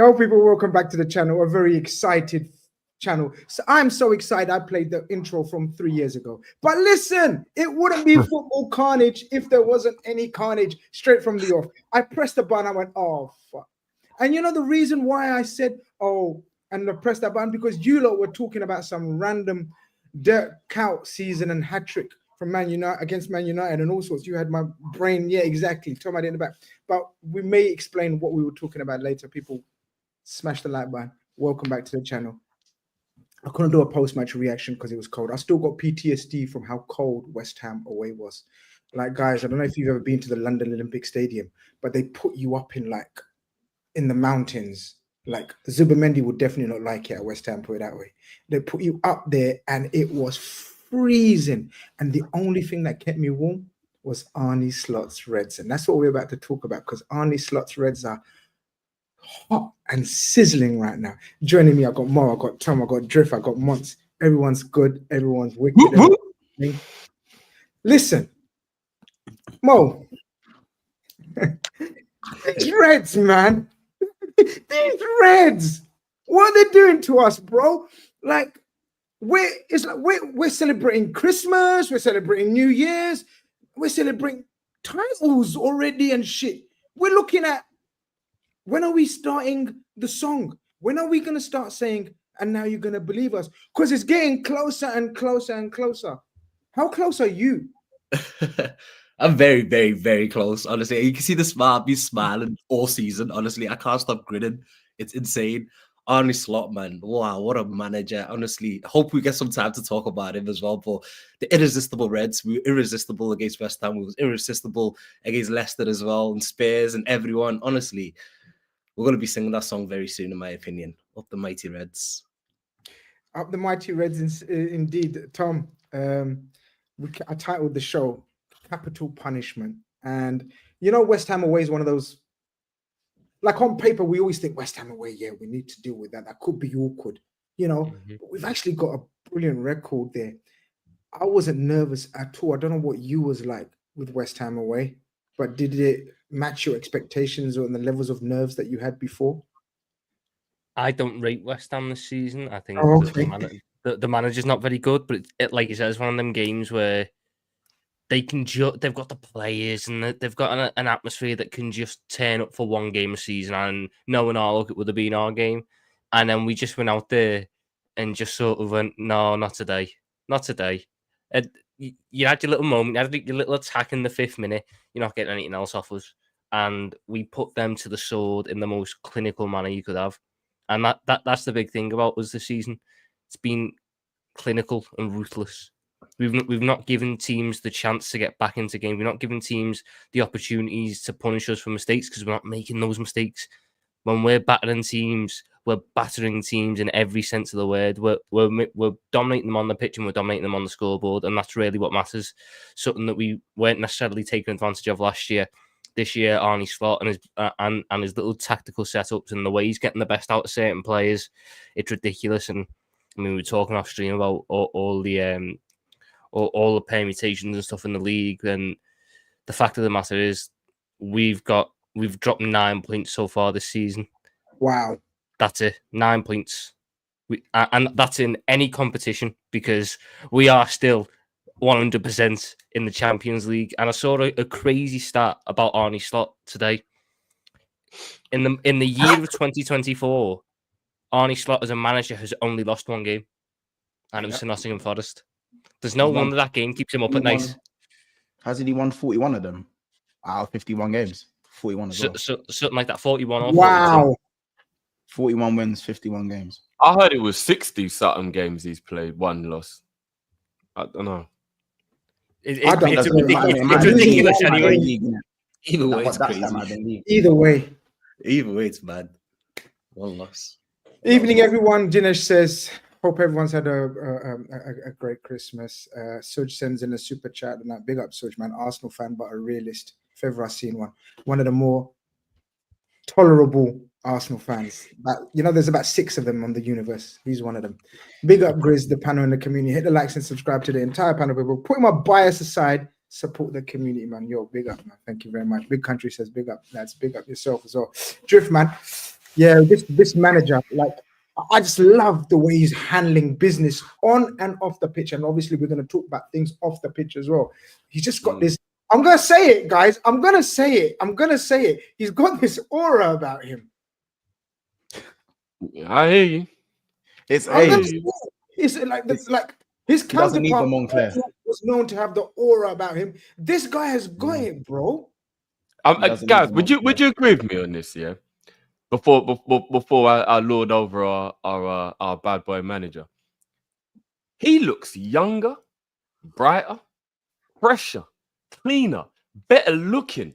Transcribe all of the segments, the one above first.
Hello, people. Welcome back to the channel. A very excited channel. So I'm so excited. I played the intro from 3 years ago. But listen, it wouldn't be football carnage if there wasn't any carnage straight from the off. I pressed the button. I went, oh, fuck. And you know the reason why I said, oh, and I pressed that button? Because you lot were talking about some random dirt cow season and hat-trick from Man United against Man United and all sorts. You had my brain. Yeah, exactly. Tom, I did in the back. But we may explain what we were talking about later. People, smash the like button. Welcome back to the channel. I couldn't do a post-match reaction because it was cold. I still got PTSD from how cold West Ham away was. Like, guys, I don't know if you've ever been to the London Olympic Stadium, but they put you up in the mountains. Like, Zubimendi would definitely not like it at West Ham, put it that way. They put you up there and it was freezing. And the only thing that kept me warm was Arne Slot's Reds. And that's what we're about to talk about, because Arne Slot's Reds are hot and sizzling right now. Joining me, I got Mo, I got Tom, I got Drift, I got Monts. Everyone's good, everyone's wicked. Listen, Mo, these Reds, man, these Reds, what are they doing to us, bro? Like, we're celebrating Christmas, we're celebrating New Year's, we're celebrating titles already and shit. We're looking at, when are we starting the song? When are we going to start saying, and now you're going to believe us? Because it's getting closer and closer and closer. How close are you? I'm very, very, very close, honestly. You can see the smile. I've been smiling all season, honestly. I can't stop grinning. It's insane. Arne Slot, man. Wow, what a manager. Honestly, hope we get some time to talk about him as well. But the irresistible Reds, we were irresistible against West Ham. We was irresistible against Leicester as well, and Spurs and everyone. Honestly, we're going to be singing that song very soon, in my opinion. Up the Mighty Reds. Up the Mighty Reds, indeed. Tom, I titled the show Capital Punishment. And, you know, West Ham away is one of those, like on paper, we always think West Ham away, yeah, we need to deal with that. That could be awkward, you know. But we've actually got a brilliant record there. I wasn't nervous at all. I don't know what you was like with West Ham away, but did it match your expectations or the levels of nerves that you had before? I don't rate West Ham this season. I think the manager's not very good, but it like you said, it's one of them games where they can they've got the players and they've got an atmosphere that can just turn up for one game a season and knowing, oh, look, it would have been our game. And then we just went out there and just sort of went, no, not today. Not today. You had your little moment, you had your little attack in the 5th minute. You're not getting anything else off us. And we put them to the sword in the most clinical manner you could have. And that's the big thing about us this season. It's been clinical and ruthless. We've not given teams the chance to get back into game. We've not given teams the opportunities to punish us for mistakes because we're not making those mistakes. When we're battering teams, we're battering teams in every sense of the word. We're dominating them on the pitch and we're dominating them on the scoreboard, and that's really what matters. Something that we weren't necessarily taking advantage of last year. This year, Arne Slot and his little tactical setups and the way he's getting the best out of certain players, it's ridiculous. And I mean, we were talking off stream about all the permutations and stuff in the league. And the fact of the matter is, we've dropped 9 points so far this season. Wow, that's it, 9 points. And that's in any competition because we are still 100% in the Champions League. And I saw a crazy stat about Arne Slot today. In the year of 2024, Arne Slot as a manager has only lost one game, and it was to Nottingham Forest. There's no wonder that game keeps him up at night. Hasn't he won 41 of them out of 51 games? 41 as well. Something like that, 41 or 42. Wow. 41 wins, 51 games. I heard it was 60 something games he's played, one loss. I don't know. It's ridiculous anyway. Either way, it's crazy. Either way, it's bad. One loss. Evening, everyone. Dinesh says, hope everyone's had a great Christmas. Suj sends in a super chat and that big up Suj, man. Arsenal fan, but a realist. If ever I've seen one. One of the more tolerable Arsenal fans. You know, there's about 6 of them on the universe. He's one of them. Big up Grizz, the panel in the community. Hit the likes and subscribe to the entire panel, people. Putting my bias aside, support the community, man. Yo, big up, man. Thank you very much. Big Country says big up, lads. Big up yourself as well. Drift, man. Yeah, this manager, like, I just love the way he's handling business on and off the pitch. And obviously, we're going to talk about things off the pitch as well. He's just got this. I'm going to say it, guys. I'm going to say it. He's got this aura about him. I hear you. It's like his counterpart was known to have the aura about him. This guy has got it, bro. Guys, would you agree with me on this? Yeah. Before I lord over our bad boy manager, he looks younger, brighter, fresher, cleaner, better looking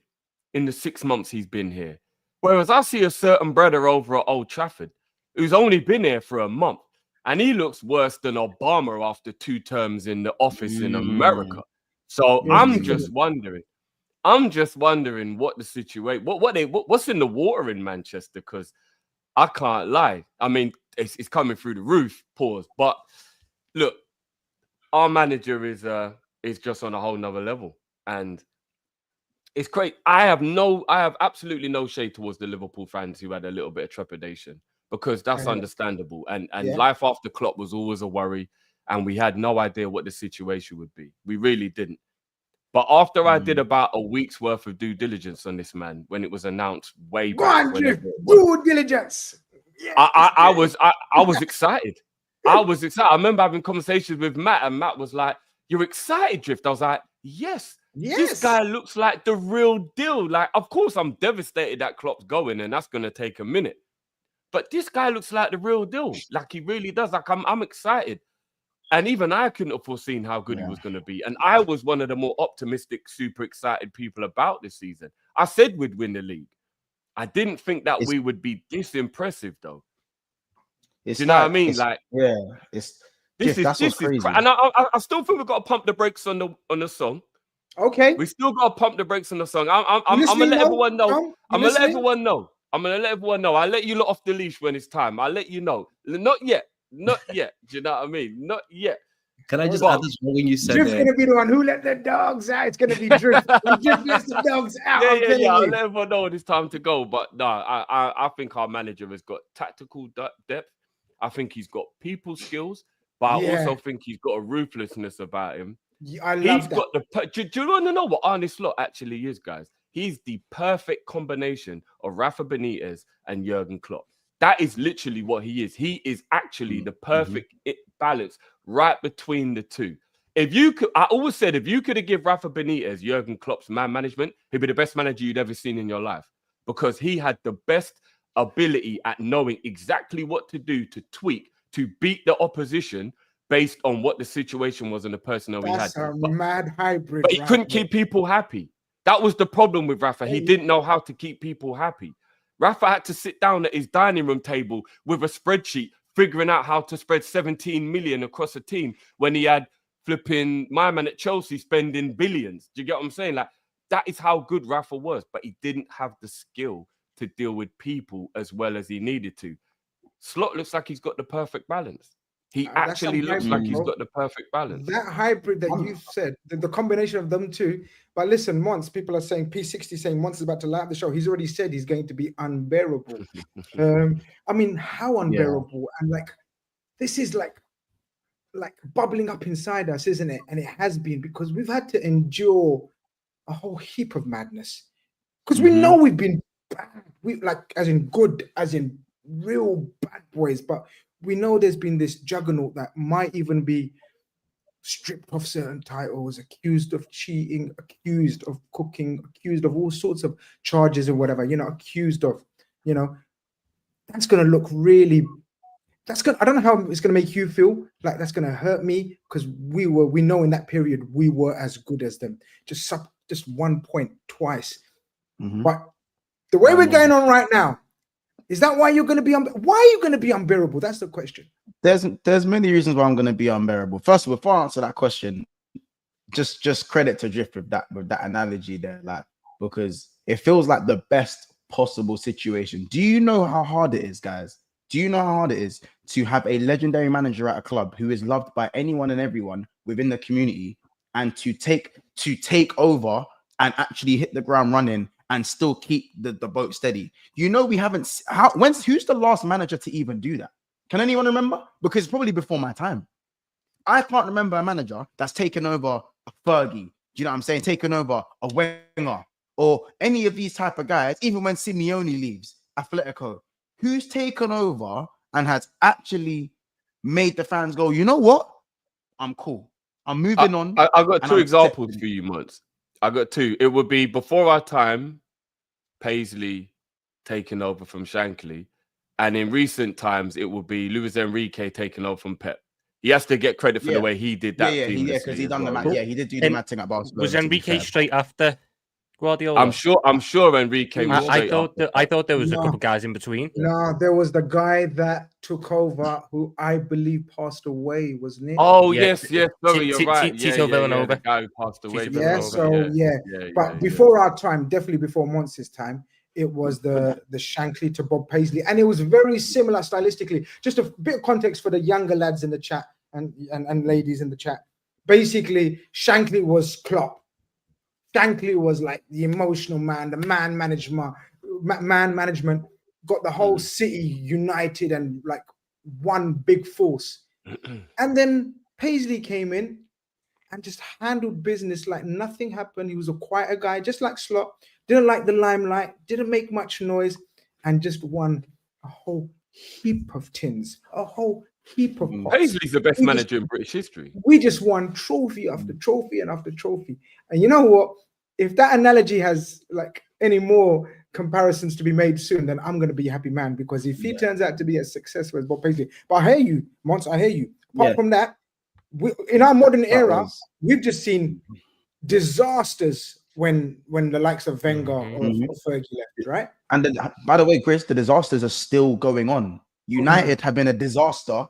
in the 6 months he's been here. Whereas I see a certain brother over at Old Trafford who's only been here for a month, and he looks worse than Obama after 2 terms in the office in America. So I'm just wondering what the situation, what's in the water in Manchester, because I can't lie. I mean, it's coming through the roof. Pause. But look, our manager is just on a whole nother level, and it's great. I have absolutely no shade towards the Liverpool fans who had a little bit of trepidation, because that's understandable. And life after Klopp was always a worry, and we had no idea what the situation would be. We really didn't. But after I did about a week's worth of due diligence on this man, when it was announced way back, due diligence. Yes. I was excited. I was excited. I remember having conversations with Matt, and Matt was like, "You're excited, Drift?" I was like, "Yes. This guy looks like the real deal." Like, of course, I'm devastated that Klopp's going, and that's going to take a minute. But this guy looks like the real deal. Like, he really does. Like, I'm excited. And even I couldn't have foreseen how good he was going to be. And I was one of the more optimistic, super excited people about this season. I said we'd win the league. I didn't think that we would be this impressive, though. Do you know what I mean? Like, this is crazy. And I still think we've got to pump the brakes on the song. Okay. We still got to pump the brakes on the song. I'm gonna let everyone know. I'm gonna let everyone know. I'll let you lot off the leash when it's time. I'll let you know. Not yet. Do you know what I mean? Not yet. Can I just add this when you said Drift's gonna be the one who let the dogs out? It's gonna be Drift. Drift lets the dogs out. Yeah. I'll let everyone know when it's time to go. But no, I think our manager has got tactical depth. I think he's got people skills, but I also think he's got a ruthlessness about him. I love that. Do you want to know what Arne Slot actually is, guys? He's the perfect combination of Rafa Benitez and Jurgen Klopp. That is literally what he is. He is actually the perfect balance right between the two. I always said, if you could have given Rafa Benitez Jurgen Klopp's man management, he'd be the best manager you'd ever seen in your life, because he had the best ability at knowing exactly what to do to tweak, to beat the opposition based on what the situation was and the personnel we had. That's a mad hybrid. But he couldn't keep people happy. That was the problem with Rafa. He didn't know how to keep people happy. Rafa had to sit down at his dining room table with a spreadsheet, figuring out how to spread 17 million across a team when he had flipping my man at Chelsea spending billions. Do you get what I'm saying? Like, that is how good Rafa was, but he didn't have the skill to deal with people as well as he needed to. Slot looks like he's got the perfect balance. He actually looks like he's got the perfect balance. That hybrid that you said, the combination of them two. But listen, Mons, people are saying, P60 saying Mons is about to light up the show. He's already said he's going to be unbearable. I mean, how unbearable? And like, this is like bubbling up inside us, isn't it? And it has been, because we've had to endure a whole heap of madness. Because we know we've been bad. We like, as in good, as in real bad boys, but we know there's been this juggernaut that might even be stripped of certain titles, accused of cheating, accused of cooking, accused of all sorts of charges or whatever, accused of, that's going to look really, I don't know how it's going to make you feel. Like, that's going to hurt me, because we know in that period, we were as good as them. Just 1 point twice. But the way we're going on right now, is that why you're going to be why are you going to be unbearable? That's the question. There's many reasons why I'm going to be unbearable. First of all, before I answer that question, just credit to Drift with that analogy there, like, because it feels like the best possible situation. Do you know how hard it is, guys? Do you know how hard it is to have a legendary manager at a club who is loved by anyone and everyone within the community, and to take over and actually hit the ground running and still keep the boat steady. You know, we haven't. Who's the last manager to even do that? Can anyone remember? Because it's probably before my time. I can't remember a manager that's taken over a Fergie. Do you know what I'm saying? Taken over a Wenger or any of these type of guys, even when Simeone leaves Atletico, who's taken over and has actually made the fans go, you know what? I'm cool. I'm moving on. I got two examples for you, Muds. I got two. It would be before our time, Paisley taking over from Shankly. And in recent times, it would be Luis Enrique taking over from Pep. He has to get credit for the way he did that. Because he done the match. Yeah, he did do the matching at Barcelona. Was Enrique straight after Guardiola? I'm sure Enrique was I thought there was a couple guys in between. No, there was the guy that took over, who I believe passed away, wasn't it? Oh yes. Sorry, you're right. Tito Villanova. The guy who passed away. But before our time, definitely before Monts's time, it was the Shankly to Bob Paisley, and it was very similar stylistically. Just a bit of context for the younger lads in the chat and ladies in the chat. Basically, Shankly was Klopp. Shankly was like the emotional man, the man management, got the whole city united and like one big force. And then Paisley came in and just handled business like nothing happened. He was a quieter guy, just like Slot. Didn't like the limelight, didn't make much noise, and just won a whole heap of tins, a whole heap of pots. Paisley's the best manager in British history. We just won trophy after trophy and after trophy. And you know what? If that analogy has like any more comparisons to be made soon, then I'm going to be a happy man, because if he turns out to be as successful as Bob Paisley, but I hear you, Mons, I hear you. Apart from that, in our modern era, we've just seen disasters when the likes of Wenger or Fergie left, right? And then, by the way, Grizz, the disasters are still going on. United have been a disaster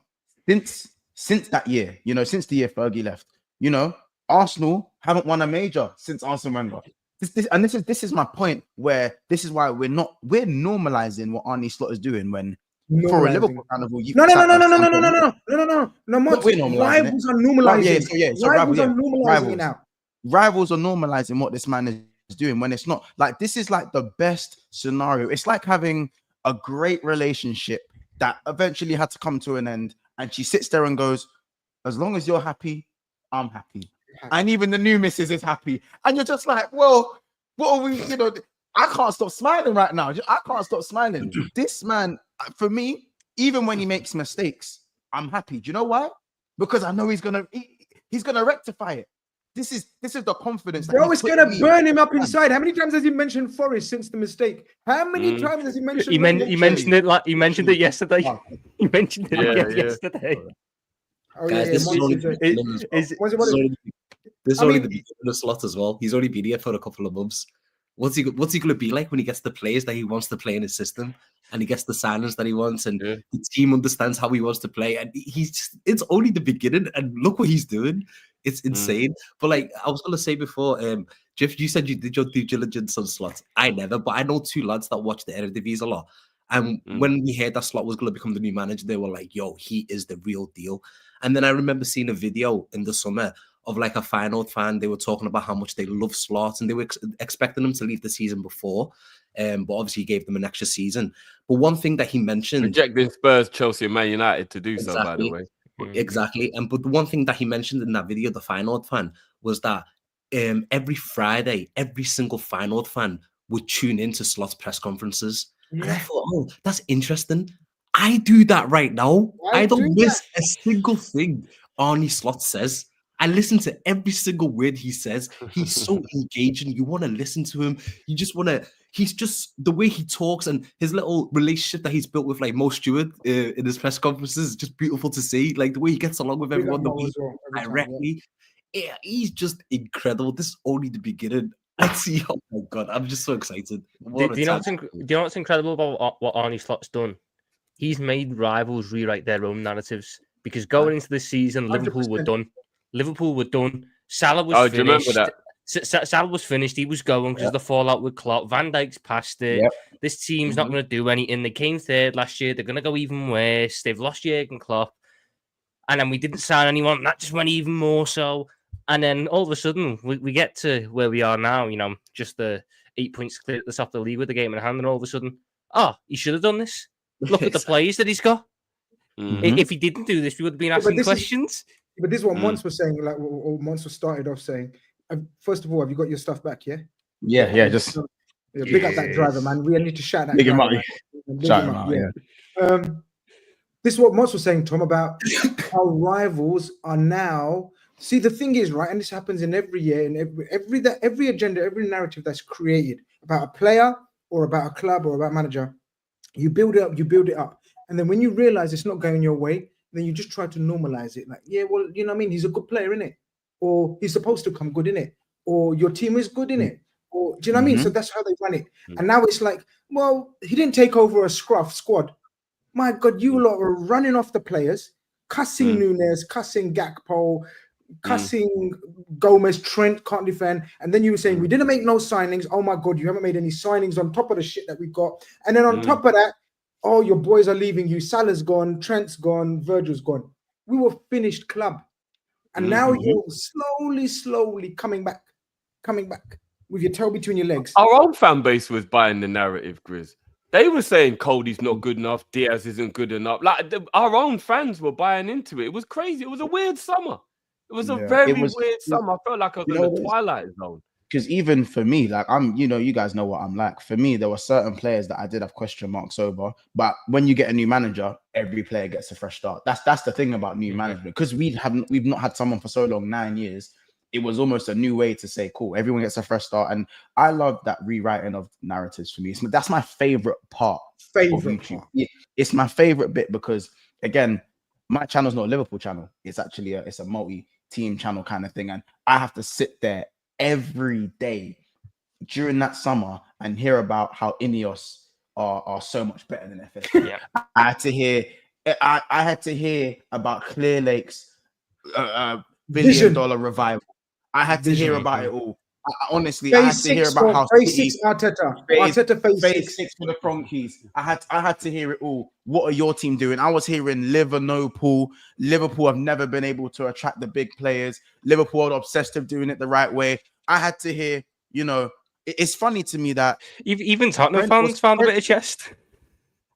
since that year, you know, since the year Fergie left. You know, Arsenal haven't won a major since Arsene Wenger. This is my point, where this is why we're normalizing what Arne Slot is doing when for a Liverpool kind of no, rivals are normalizing now. Rivals are normalizing what this man is doing when it's not. Like, this is like the best scenario. It's like having a great relationship that eventually had to come to an end, and she sits there and goes, as long as you're happy, I'm happy. And even the new missus is happy. And you're just like, well, what are we, you know, I can't stop smiling right now. I can't stop smiling. This man, for me, even when he makes mistakes, I'm happy. Do you know why? Because I know he's gonna rectify it. This is the confidence. Bro, it's gonna burn him up inside. How many times has he mentioned Forest since the mistake? How many times has he mentioned? He mentioned it yesterday. He mentioned it yesterday. Oh, guys, this is only the beginning of the Slot as well. He's only been here for a couple of months. What's he going to be like when he gets the players that he wants to play in his system, and he gets the signings that he wants, and the team understands how he wants to play, and it's only the beginning, and look what he's doing. It's insane. But like I was going to say before, Jeff, you said you did your due diligence on Slot. I never, but I know two lads that watch the Eredivisie a lot. And when we heard that Slot was going to become the new manager, they were like, yo, he is the real deal. And then I remember seeing a video in the summer of like a Feyenoord fan. They were talking about how much they love Slot, and they were expecting him to leave the season before. But obviously he gave them an extra season. But one thing that he mentioned... Rejecting Spurs, Chelsea and Man United to do so, by the way. Exactly. But the one thing that he mentioned in that video, the Feyenoord fan, was that every Friday, every single Feyenoord fan would tune into Slot's press conferences. And I thought, oh, that's interesting. I do that right now. I don't miss a single thing Arne Slot says. I listen to every single word he says. He's so engaging. You want to listen to him. You just want to... He's just, the way he talks and his little relationship that he's built with like Mo Stewart in his press conferences is just beautiful to see. Like the way he gets along with everyone directly. Yeah, he's just incredible. This is only the beginning. Let's see. Oh my God, I'm just so excited. Do you know what's incredible about what Arne Slot's done? He's made rivals rewrite their own narratives, because going into this season, 100%. Liverpool were done. Salah was finished. Do you remember that? Salah was finished. He was going because of the fallout with Klopp. Van Dijk's past it. Yep. This team's not going to do anything. They came third last year. They're going to go even worse. They've lost Jurgen Klopp. And then we didn't sign anyone. That just went even more so. And then all of a sudden, we get to where we are now, you know, just a 8 points clear at the top of the league with the game in hand, and all of a sudden, he should have done this. Look at the players that he's got. Mhm. If he didn't do this, we would have been asking questions. But this is what Mons was saying, like, or Mons started off saying, first of all, have you got your stuff back, yeah? Yeah, just big up that driver, man. We need to shout that big him up. Shout him out, yeah. This is what Mons was saying, Tom, about how rivals are now. See, the thing is, right, and this happens in every year, in every agenda, every narrative that's created about a player or about a club or about a manager, you build it up. And then when you realize it's not going your way, then you just try to normalize it. Like, yeah, well, you know what I mean? He's a good player, innit? Or he's supposed to come good, innit? Or your team is good, innit? Or do you know what I mean? So that's how they run it. And now it's like, well, he didn't take over a scruff squad. My God, you lot are running off the players, cussing Nunes, cussing Gakpo, cussing Gomez, Trent can't defend. And then you were saying, we didn't make no signings. Oh my God, you haven't made any signings on top of the shit that we got. And then on top of that, oh, your boys are leaving you. Salah's gone, Trent's gone, Virgil's gone. We were finished club. And now you're slowly coming back with your tail between your legs. Our own fan base was buying the narrative, Grizz. They were saying Cody's not good enough, Diaz isn't good enough. Like our own fans were buying into it. It was crazy. It was a weird summer. It was a very weird summer. I felt like I was in the Twilight Zone. Because even for me, like you guys know what I'm like. For me, there were certain players that I did have question marks over. But when you get a new manager, every player gets a fresh start. That's the thing about new management. Because we've not had someone for so long, 9 years. It was almost a new way to say, cool, everyone gets a fresh start. And I love that rewriting of narratives for me. That's my favorite part. Yeah, it's my favorite bit because, again, my channel's not a Liverpool channel. It's actually it's a multi-team channel kind of thing. And I have to sit there every day during that summer and hear about how Ineos are so much better than FSG. Yeah. I had to hear about Clear Lake's $1 billion revival. I had to hear about it all. Honestly, I had to hear about how phase 6 Arteta phase 6 for the Cronkies. I had to hear it all. What are your team doing? I was hearing Liverpool have never been able to attract the big players. Liverpool are obsessed with doing it the right way. I had to hear, it's funny to me that even Tottenham fans found a bit of chest.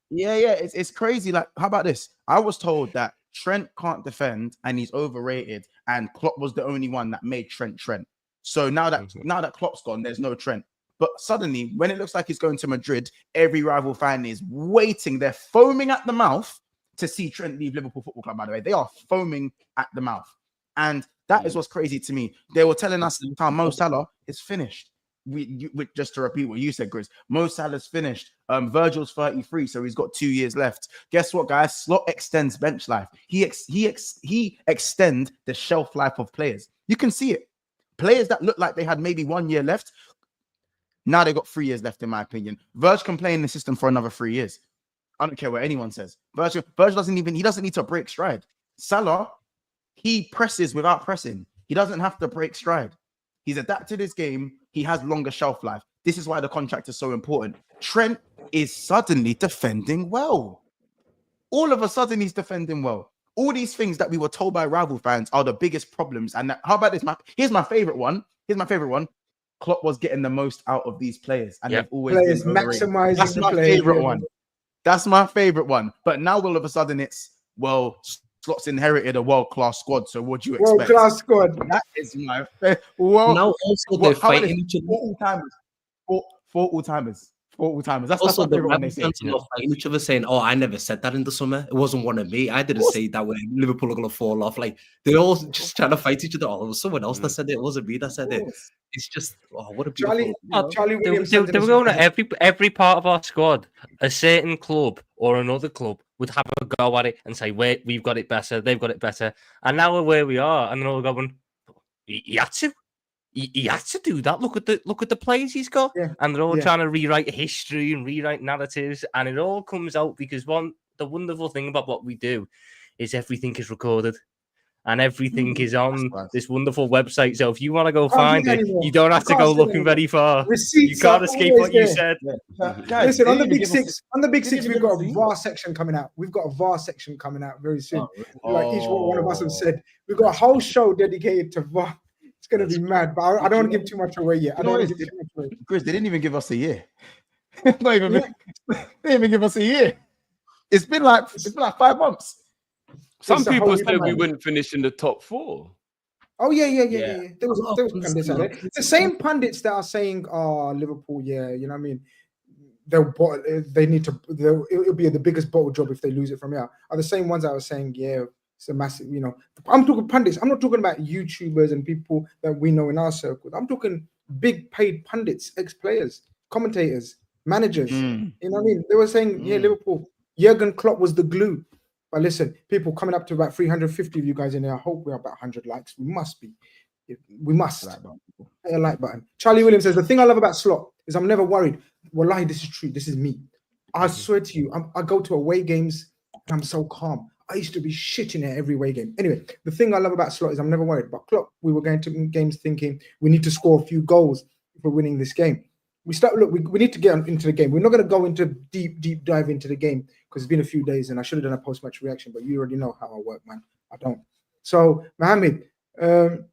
Yeah, it's crazy. Like, how about this? I was told that Trent can't defend and he's overrated, and Klopp was the only one that made Trent. So now that Klopp's gone, there's no Trent. But suddenly, when it looks like he's going to Madrid, every rival fan is waiting. They're foaming at the mouth to see Trent leave Liverpool Football Club, by the way. They are foaming at the mouth. And that is what's crazy to me. They were telling us how Mo Salah is finished. Just to repeat what you said, Grizz, Mo Salah's finished. Virgil's 33, so he's got 2 years left. Guess what, guys? Slot extends bench life. He extends the shelf life of players. You can see it. Players that look like they had maybe 1 year left, now they got 3 years left, in my opinion. Virgil can play in the system for another 3 years. I don't care what anyone says. Virgil doesn't need to break stride. Salah, he presses without pressing. He doesn't have to break stride. He's adapted his game. He has longer shelf life. This is why the contract is so important. Trent is suddenly defending well. All of a sudden, he's defending well. All these things that we were told by rival fans are the biggest problems. And how about this? Here's my favorite one. Klopp was getting the most out of these players. And they've always players been maximizing. That's my favorite one. That's my favorite one. But now all of a sudden it's, well, Slot's inherited a world-class squad, so what do you expect? World-class squad. That is my favorite. Well, now also they're fighting each other. Four all-timers. That's also my the favorite one they say. Fighting each other saying, "Oh, I never said that in the summer. It wasn't one of me. I didn't say that when Liverpool are going to fall off." Like they're all just trying to fight each other. Oh, it was someone else that said it. It wasn't me that said it. It's just what a beautiful. Charlie Williams. They were going at every part of our squad. A certain club or another club would have a go at it and say, "Wait, we've got it better. They've got it better." And now we're where we are, and they're all going, "He had to. He had to do that. Look at the players he's got." Yeah. And they're all trying to rewrite history and rewrite narratives, and it all comes out because the wonderful thing about what we do is everything is recorded. And everything is on this wonderful website. So if you want to go find it, you don't have to go looking very far. Receipts, you can't escape what you said. Guys, listen, on the big six, we've got a VAR section coming out. We've got a VAR section coming out very soon. Like each one of us have said, we've got a whole show dedicated to VAR. It's going to be mad, but I don't want to give too much away yet. I don't want to give too much away. Grizz, they didn't even give us a year. They didn't even give us a year. It's been like 5 months. Some people said we wouldn't finish in the top 4. Oh yeah. There was pundits out there. The same pundits that are saying, "Oh, Liverpool, yeah, you know what I mean." It'll be the biggest bottle job if they lose it from here. Are the same ones that were saying, "Yeah, it's a massive." You know, I'm talking pundits. I'm not talking about YouTubers and people that we know in our circles. I'm talking big paid pundits, ex-players, commentators, managers. You know what I mean? They were saying, "Yeah, Liverpool, Jurgen Klopp was the glue." But listen, people coming up to about 350 of you guys in there. I hope we're about 100 likes. We must be. We must. Hit a like button. Charlie Williams says, the thing I love about Slot is I'm never worried. Wallahi, this is true. This is me. I swear to you, I go to away games and I'm so calm. I used to be shitting at every away game. Anyway, the thing I love about Slot is I'm never worried. But Klopp, we were going to games thinking we need to score a few goals if we're winning this game. We need to get into the game. We're not going to go into deep dive into the game because it's been a few days and I should have done a post-match reaction, but you already know how I work, man. I don't. So, Mohammed, the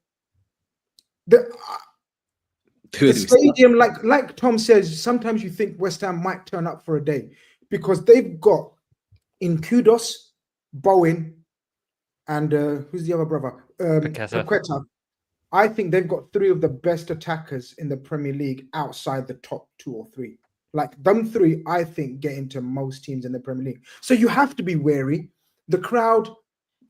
stadium, like Tom says, sometimes you think West Ham might turn up for a day because they've got in Kudos, Bowen, and who's the other brother? Paqueta. I think they've got 3 of the best attackers in the Premier League outside the top 2 or 3. Like them 3, I think, get into most teams in the Premier League. So you have to be wary. The crowd,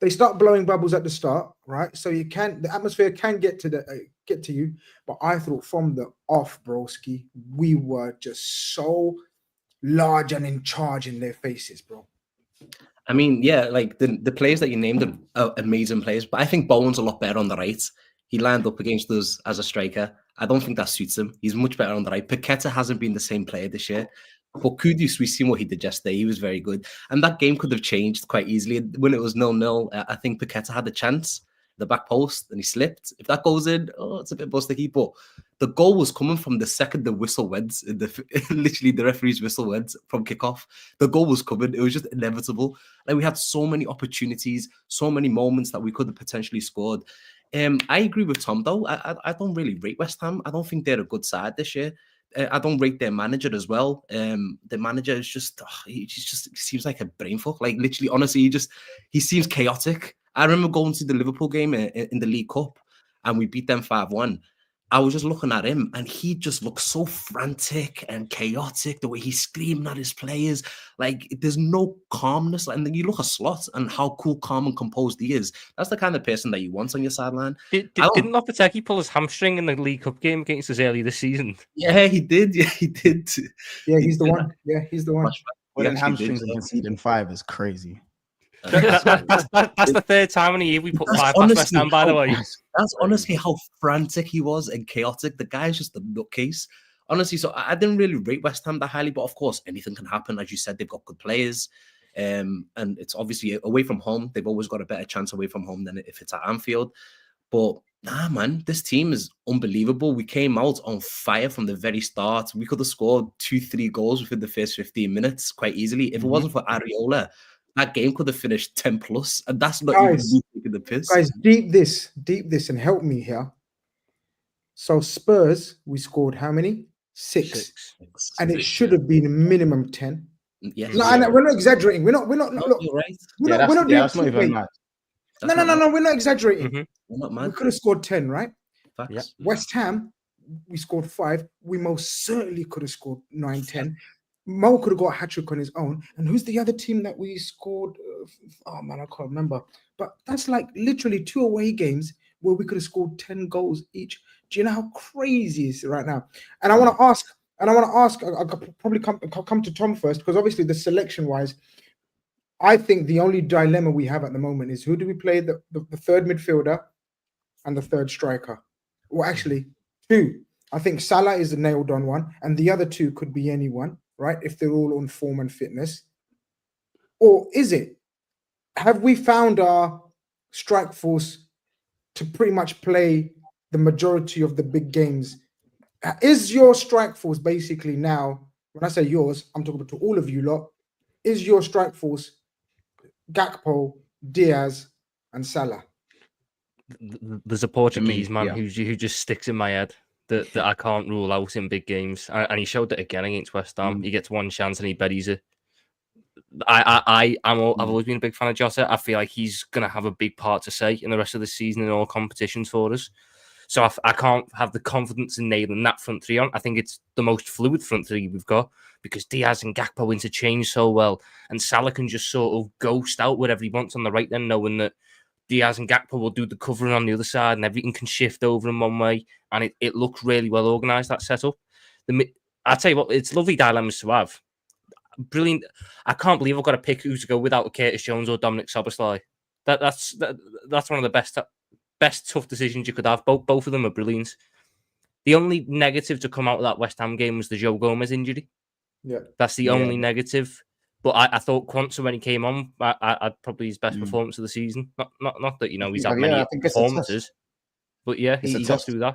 they start blowing bubbles at the start, right? So the atmosphere can get to you. But I thought from the off, broski, we were just so large and in charge in their faces, bro. I mean, yeah, like the players that you named are amazing players, but I think Bowen's a lot better on the right. He lined up against us as a striker. I don't think that suits him. He's much better on the right. Paqueta hasn't been the same player this year. But Kudus, we've seen what he did yesterday. He was very good. And that game could have changed quite easily. When it was 0-0, I think Paqueta had a chance, the back post, and he slipped. If that goes in, it's a bit busticky. But the goal was coming from the second the whistle went. Literally, the referee's whistle went from kickoff. The goal was coming. It was just inevitable. Like, we had so many opportunities, so many moments that we could have potentially scored. I agree with Tom, though. I don't really rate West Ham. I don't think they're a good side this year. I don't rate their manager as well. The manager is just, he seems like a brain fuck. Like, literally, honestly, he seems chaotic. I remember going to the Liverpool game in the League Cup and we beat them 5-1. I was just looking at him and he just looks so frantic and chaotic, the way he's screaming at his players. Like, there's no calmness. And then you look at Slot and how cool, calm and composed he is. That's the kind of person that you want on your sideline. Didn't Lopeteguis pull his hamstring in the League Cup game against us earlier this season? Yeah, he did. Yeah, he did. Yeah, he's the one. Yeah, he's the one. Putting hamstrings and conceding 5 is crazy. That's the 3rd time in a year we put 5 past West Ham, by the way. That's honestly how frantic he was and chaotic. The guy's just a nutcase. Honestly, so I didn't really rate West Ham that highly, but of course, anything can happen. As you said, they've got good players. And it's obviously away from home. They've always got a better chance away from home than if it's at Anfield. But nah, man, this team is unbelievable. We came out on fire from the very start. We could have scored 2-3 goals within the first 15 minutes quite easily. If it wasn't for Areola, that game could have finished 10+, and that's not even taking the piss. Guys, deep this, and help me here. So Spurs, we scored how many? 6. And it should have been a minimum 10. Yes. No, we're not exaggerating. We're not. Look, you're right. That's not even mad. No, we're not exaggerating. Mm-hmm. We're not mad. We could have scored 10, right? Yeah. West Ham, we scored 5. We most certainly could have scored 9, 10. Mo could have got a hat-trick on his own. And who's the other team that we scored? Oh, man, I can't remember. But that's like literally 2 away games where we could have scored 10 goals each. Do you know how crazy it is right now? And I want to ask, I'll probably come to Tom first, because obviously the selection-wise, I think the only dilemma we have at the moment is who do we play, the 3rd midfielder and the 3rd striker? Well, actually, 2. I think Salah is the nailed-on one, and the other 2 could be anyone, right? If they're all on form and fitness. Or is it? Have we found our strike force to pretty much play the majority of the big games? Is your strike force basically now, when I say yours, I'm talking to all of you lot, is your strike force Gakpo, Diaz, and Salah? there's a Portuguese man yeah. who just sticks in my head that I can't rule out in big games, and he showed it again against West Ham. He gets one chance and he buries it. I've always been a big fan of Jota. I feel like he's going to have a big part to say in the rest of the season in all competitions for us. So I can't have the confidence in nailing that front three on. I think it's the most fluid front three we've got because Diaz and Gakpo interchange so well, and Salah can just sort of ghost out wherever he wants on the right then, knowing that Diaz and Gakpo will do the covering on the other side and everything can shift over in one way, and it looks really well organised, that setup. I tell you what, it's lovely dilemmas to have. Brilliant. I can't believe I've got to pick who to go without Curtis Jones or Dominic Szoboszlai. That's one of the best tough decisions you could have. Both of them are brilliant. The only negative to come out of that West Ham game was the Joe Gomez injury. Yeah, that's the only negative. But I thought Quansah, when he came on, I probably his best performance of the season. Not that he's had many performances, but yeah, he got through that.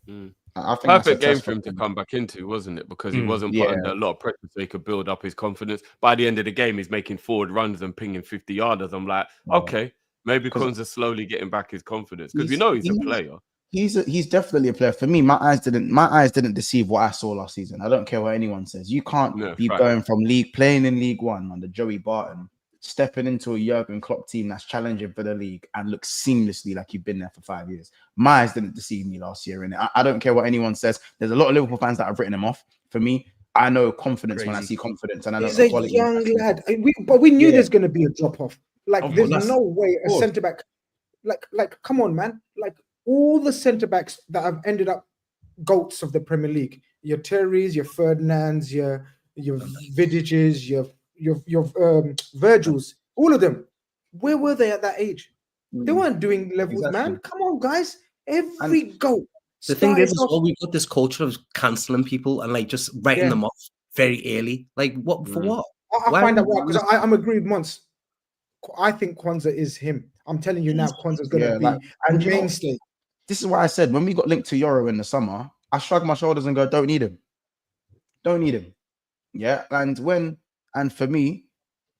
Yeah. I think perfect game for him to come back into, wasn't it? Because he wasn't put under a lot of pressure, so he could build up his confidence. By the end of the game, he's making forward runs and pinging 50-yarders. I'm like, okay, maybe Quansah's slowly getting back his confidence because we know he's a player. He's definitely a player. For me, my eyes didn't deceive what I saw last season. I don't care what anyone says. You can't be going from playing in League One under Joey Barton, stepping into a Jurgen Klopp team that's challenging for the league and look seamlessly like you've been there for 5 years. My eyes didn't deceive me last year. And I don't care what anyone says. There's a lot of Liverpool fans that have written him off. For me, I know confidence when I see confidence. And I know he's a young lad. But we knew there's going to be a drop-off. Like, there's no way a centre-back... Like, come on, man. Like, all the centre-backs that have ended up GOATs of the Premier League, your Terrys, your Ferdinands, your Vidiches, your Virgils, all of them. Where were they at that age? They weren't doing levels, man. Come on, guys. Every GOAT. The thing is, we've got this culture of cancelling people and like just writing them off very early. Like, what for what? I find that out because I'm agreed once. I think Quansah is him. I'm telling you now, Quansah's going to be a mainstay. This is why I said when we got linked to Euro in the summer, I shrugged my shoulders and go, don't need him. Don't need him. Yeah. And for me,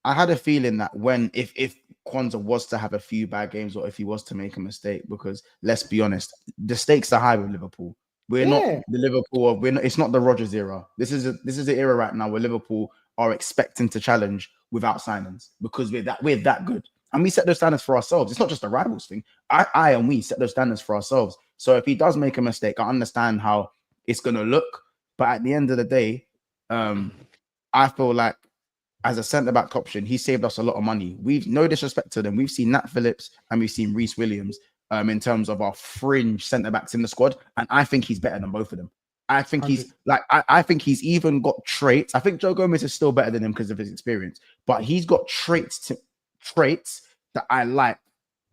I had a feeling that if Quansah was to have a few bad games or if he was to make a mistake, because let's be honest, the stakes are high with Liverpool. We're not the Liverpool. It's not the Rodgers era. This is the era right now where Liverpool are expecting to challenge without signings because we're that good. And we set those standards for ourselves. It's not just a rivals thing. I and we set those standards for ourselves. So if he does make a mistake, I understand how it's going to look. But at the end of the day, I feel like as a centre-back option, he saved us a lot of money. We've no disrespect to them. We've seen Nat Phillips and we've seen Reece Williams in terms of our fringe centre-backs in the squad. And I think he's better than both of them. I think I think he's even got traits. I think Joe Gomez is still better than him because of his experience. But he's got traits that I like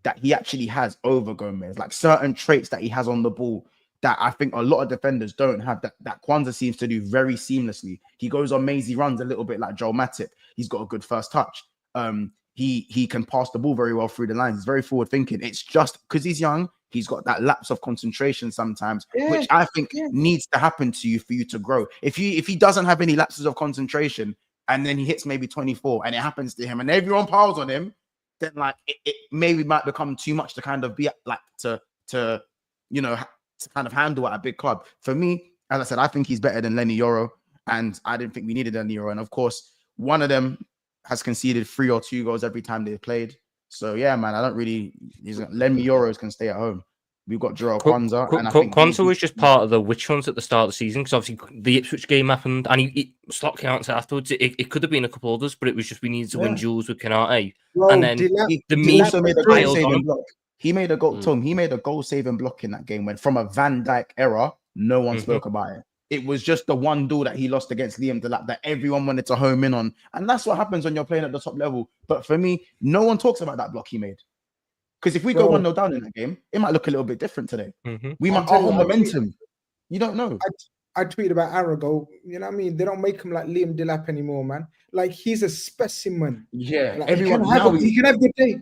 that he actually has over Gomez. Like certain traits that he has on the ball that I think a lot of defenders don't have, that Quansah seems to do very seamlessly. He goes on mazy runs a little bit like Joel Matip. He's got a good first touch. He can pass the ball very well through the lines. He's very forward thinking. It's just because he's young, he's got that lapse of concentration sometimes, which I think needs to happen to you for you to grow. If he doesn't have any lapses of concentration and then he hits maybe 24 and it happens to him and everyone piles on him, then like it maybe might become too much to kind of be like to kind of handle at a big club. For me, as I said, I think he's better than Lenny Yoro, and I didn't think we needed Lenny Yoro. And of course, one of them has conceded 3 or 2 goals every time they played. So yeah, man, I don't really. Lenny Yoros can stay at home. We've got Jarell Quansah. And I think Quansah was just part of the witch hunt at the start of the season because obviously the Ipswich game happened and Slot came out afterwards. It could have been a couple others, but it was just we needed to win duels with Canate. And then he also made a goal saving block. He made a goal. Tom, he made a goal saving block in that game when from a Van Dijk era, no one spoke about it. It was just the one duel that he lost against Liam Delap that everyone wanted to home in on. And that's what happens when you're playing at the top level. But for me, no one talks about that block he made. Because if we go 1-0 down in that game, it might look a little bit different today. We might have momentum. You don't know. I tweeted about Arago. You know what I mean? They don't make him like Liam Delap anymore, man. Like he's a specimen. Yeah. Like, he can have a day.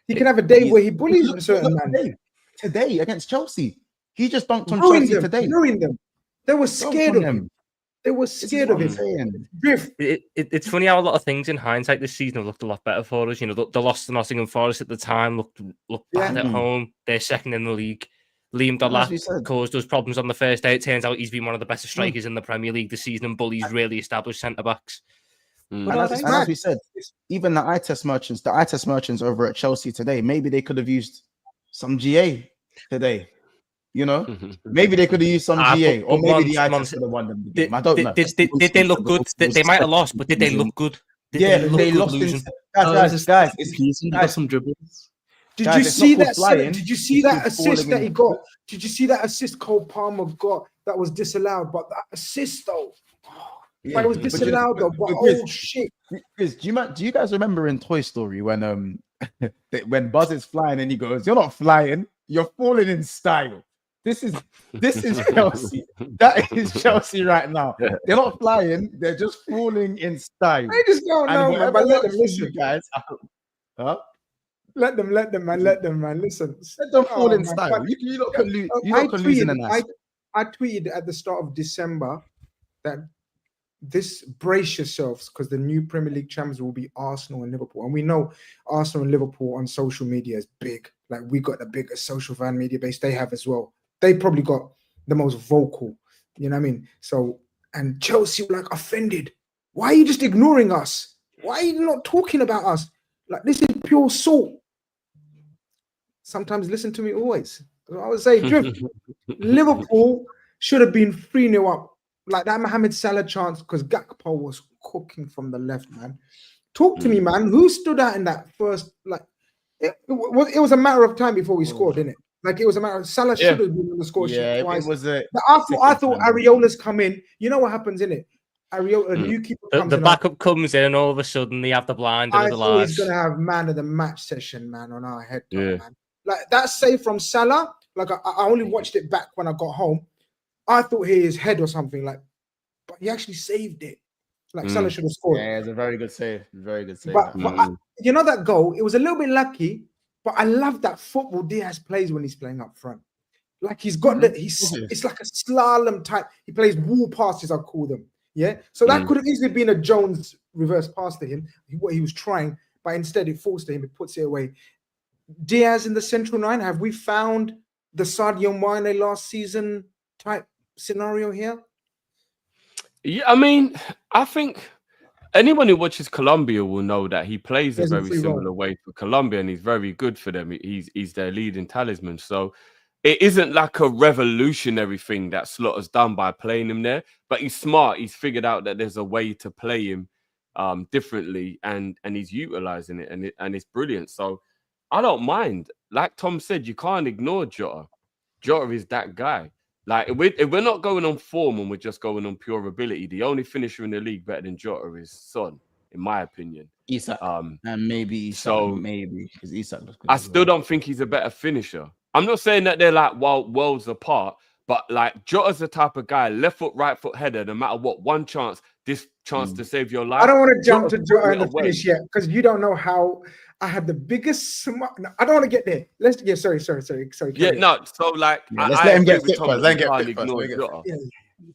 He can have a day where he bullies a certain man. Today against Chelsea. He just dunked on Chelsea today. Ruined them. They were scared of him. They were scared of him. It's funny how a lot of things in hindsight this season have looked a lot better for us. You know, the loss to Nottingham Forest at the time looked bad at home. They're second in the league. Liam Delap caused us problems on the first day. It turns out he's been one of the best strikers in the Premier League this season and bullies really established centre-backs. And as we said, even the eye test merchants over at Chelsea today, maybe they could have used some GA today. You know, maybe they could have used some GA, or maybe the eye test could have won them the game. I don't know. Did they look good? They might have lost, but did they look good? They lost. Guys, got some dribbles. Did you see that? Did you see that assist that he got? Did you see that assist Cole Palmer got that was disallowed? But that assist though, it was disallowed though. But oh shit! Grizz, do you guys remember in Toy Story when when Buzz is flying and he goes, "You're not flying, you're falling in style." This is Chelsea. That is Chelsea right now. They're not flying; they're just falling in style. I just don't know, man. But let them listen, guys. Let them, man. Let them, man. Listen. Let them fall in style. You not can lose in an ass. I tweeted at the start of December that brace yourselves because the new Premier League champions will be Arsenal and Liverpool. And we know Arsenal and Liverpool on social media is big. Like we got the biggest social fan media base they have as well. They probably got the most vocal, you know what I mean? So, and Chelsea were like offended. Why are you just ignoring us? Why are you not talking about us? Like this is pure salt. Sometimes listen to me always. I would say, Drift, Liverpool should have been 3-0 up. Like that Mohamed Salah chance because Gakpo was cooking from the left, man. Talk to me, man. Who stood out in that first? Like it was a matter of time before we scored, didn't it? Like it was a matter of Salah should have been on the score sheet twice. I thought Areola's come in. You know what happens, innit? Areola, a new keeper comes the in. backup comes in, and all of a sudden they have the blind. I thought he's gonna have man of the match session, man, on our head. Man. Like that save from Salah. Like I only watched it back when I got home. I thought his head or something. Like, but he actually saved it. Like Salah should have scored. Yeah, it's a very good save. Very good save. But you know that goal, it was a little bit lucky, but I love that football Diaz plays when he's playing up front. Like he's got it's like a slalom type. He plays wall passes, I call them. Yeah. So that could have easily been a Jones reverse pass to him, what he was trying, but instead it falls to him, it puts it away. Diaz in the central nine, have we found the Sadio Mane last season type scenario here? Yeah, I mean, I think anyone who watches Colombia will know that he plays a very similar way for Colombia, and he's very good for them. He's their leading talisman. So it isn't like a revolutionary thing that Slot has done by playing him there, but he's smart. He's figured out that there's a way to play him differently, and he's utilizing it, and it's brilliant. So I don't mind. Like Tom said, you can't ignore Jota. Jota is that guy. Like if we're not going on form and we're just going on pure ability, the only finisher in the league better than Jota is Son, in my opinion. Isak. And maybe Isak, maybe because Isak looks good. I still don't think he's a better finisher. I'm not saying that they're like worlds apart, but like Jota's the type of guy, left foot, right foot header, no matter what, one chance, this chance to save your life. I don't want to jump to Jota in the finish yet because you don't know how. I had the biggest. I don't want to get there. Sorry. Yeah, no. So like, let's let him get fit first.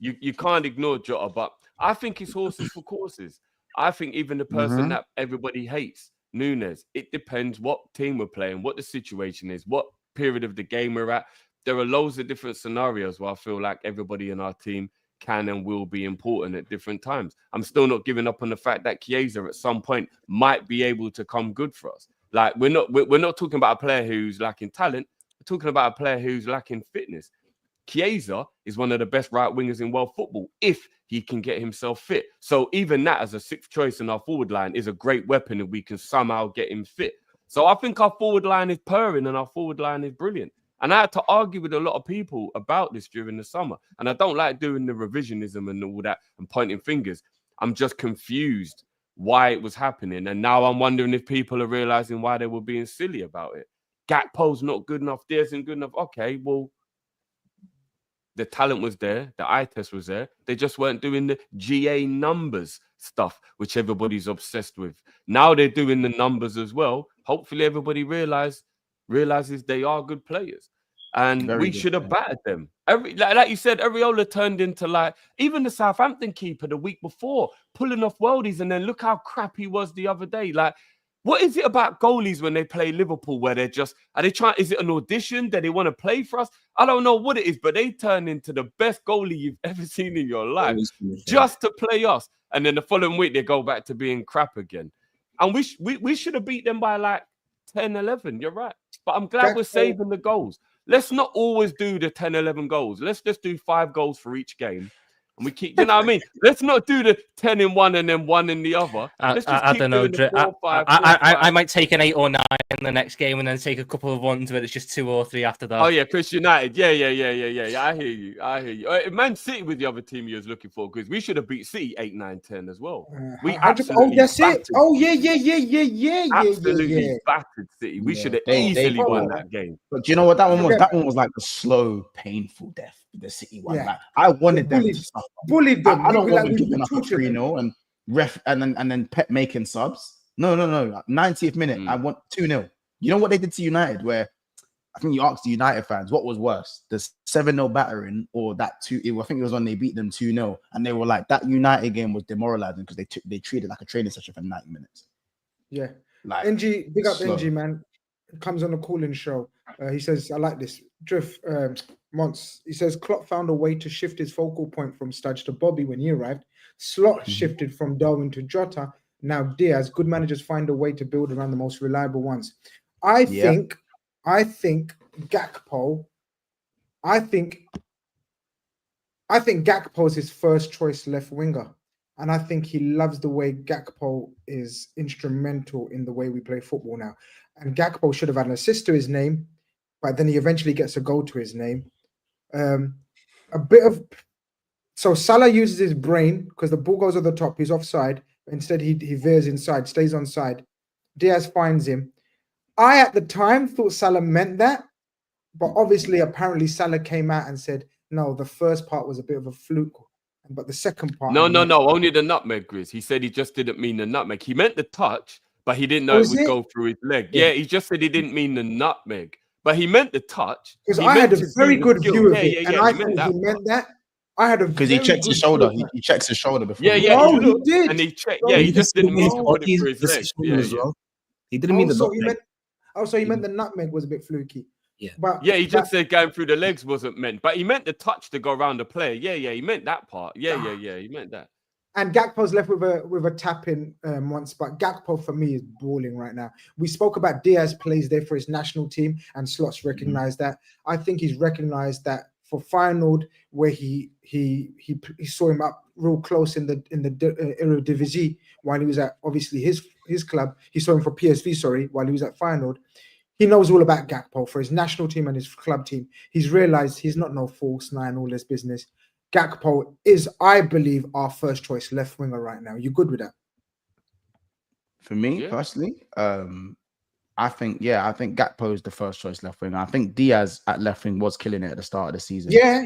You can't ignore Jota, but I think it's horses for courses. I think even the person that everybody hates, Nunes. It depends what team we're playing, what the situation is, what period of the game we're at. There are loads of different scenarios where I feel like everybody in our team can and will be important at different times. I'm still not giving up on the fact that Chiesa at some point might be able to come good for us. Like we're not talking about a player who's lacking talent. We're talking about a player who's lacking fitness. Chiesa is one of the best right wingers in world football if he can get himself fit. So even that as a sixth choice in our forward line is a great weapon if we can somehow get him fit. So I think our forward line is purring and our forward line is brilliant. And I had to argue with a lot of people about this during the summer. And I don't like doing the revisionism and all that and pointing fingers. I'm just confused why it was happening. And now I'm wondering if people are realizing why they were being silly about it. Gakpo's not good enough. Diaz isn't good enough. Okay, well, the talent was there. The eye test was there. They just weren't doing the GA numbers stuff, which everybody's obsessed with. Now they're doing the numbers as well. Hopefully everybody realizes they are good players. And Very we good, should have yeah. battered them. Like you said, Areola turned into like even the Southampton keeper the week before, pulling off worldies, and then look how crap he was the other day. Like, what is it about goalies when they play Liverpool where they're just are they trying? Is it an audition that they want to play for us? I don't know what it is, but they turn into the best goalie you've ever seen in your life just to play us, and then the following week they go back to being crap again. And we should have beat them by like 10, 11. You're right, but I'm glad we're saving the goals. Let's not always do the 10, 11 goals. Let's just do 5 goals for each game. And we keep, you know what I mean? Let's not do the 10 in one and then 1 in the other. Let's just keep I don't know. doing the 4, 5, 4, I 5. might take an 8 or 9 in the next game and then take a couple of ones where it's just 2 or 3 after that. Oh, yeah, Chris United. Yeah. I hear you. Man City with the other team you was looking for, because we should have beat City 8, 9, 10 as well. We absolutely that's battered. it. Oh, yeah. Absolutely battered City. We should have easily won that game. But do you know what that one was? That one was like a slow, painful death. The City one. Yeah. Like, I wanted them to suffer. Bullied them. I don't want them we giving up a 3-0 and ref and then Pep making subs. No. 90th minute, I want 2-0. You know what they did to United? Where I think you asked the United fans what was worse, the 7-0 battering or that 2. I think it was when they beat them 2-0, and they were like that United game was demoralizing because they treated it like a training session for 90 minutes. Yeah, like NG, big up slow. NG, man. Comes on a call-in show. He says, I like this. Drift, Mons. He says, Klopp found a way to shift his focal point from Studge to Bobby when he arrived. Slot shifted from Darwin to Jota. Now Diaz. Good managers find a way to build around the most reliable ones. I think Gakpo. I think Gakpo is his first choice left winger. And I think he loves the way Gakpo is instrumental in the way we play football now. And Gakpo should have had an assist to his name, but then he eventually gets a goal to his name. So Salah uses his brain because the ball goes on the top. He's offside. Instead, he veers inside, stays onside. Diaz finds him. I, at the time, thought Salah meant that. But obviously, apparently, Salah came out and said, no, the first part was a bit of a fluke. But the second part... No, only the nutmeg, Grizz. He said he just didn't mean the nutmeg. He meant the touch, but he didn't know it would go through his leg. Yeah, he just said he didn't mean the nutmeg. But he meant the touch. Because I had a very good view of it. And I thought he meant that. I had a because he checks his shoulder. He checks his shoulder before. Yeah, he did. And he checked. Yeah, he just didn't mean to put it through his leg. Yeah. He didn't mean the nutmeg. So he meant the nutmeg was a bit fluky. Yeah. But he just said going through the legs wasn't meant. But he meant the touch to go around the player. Yeah, he meant that part. Yeah, he meant that. And Gakpo's left with a tap in once, but Gakpo for me is balling right now. We spoke about Diaz plays there for his national team, and Slots recognized that. I think he's recognized that for Feyenoord, where he saw him up real close in the Eredivisie while he was at obviously his club. He saw him for PSV, while he was at Feyenoord. He knows all about Gakpo for his national team and his club team. He's realized he's not no false nine, all this business. Gakpo is, I believe, our first choice left winger right now. You good with that? For me personally, I think Gakpo is the first choice left winger. I think Diaz at left wing was killing it at the start of the season. Yeah.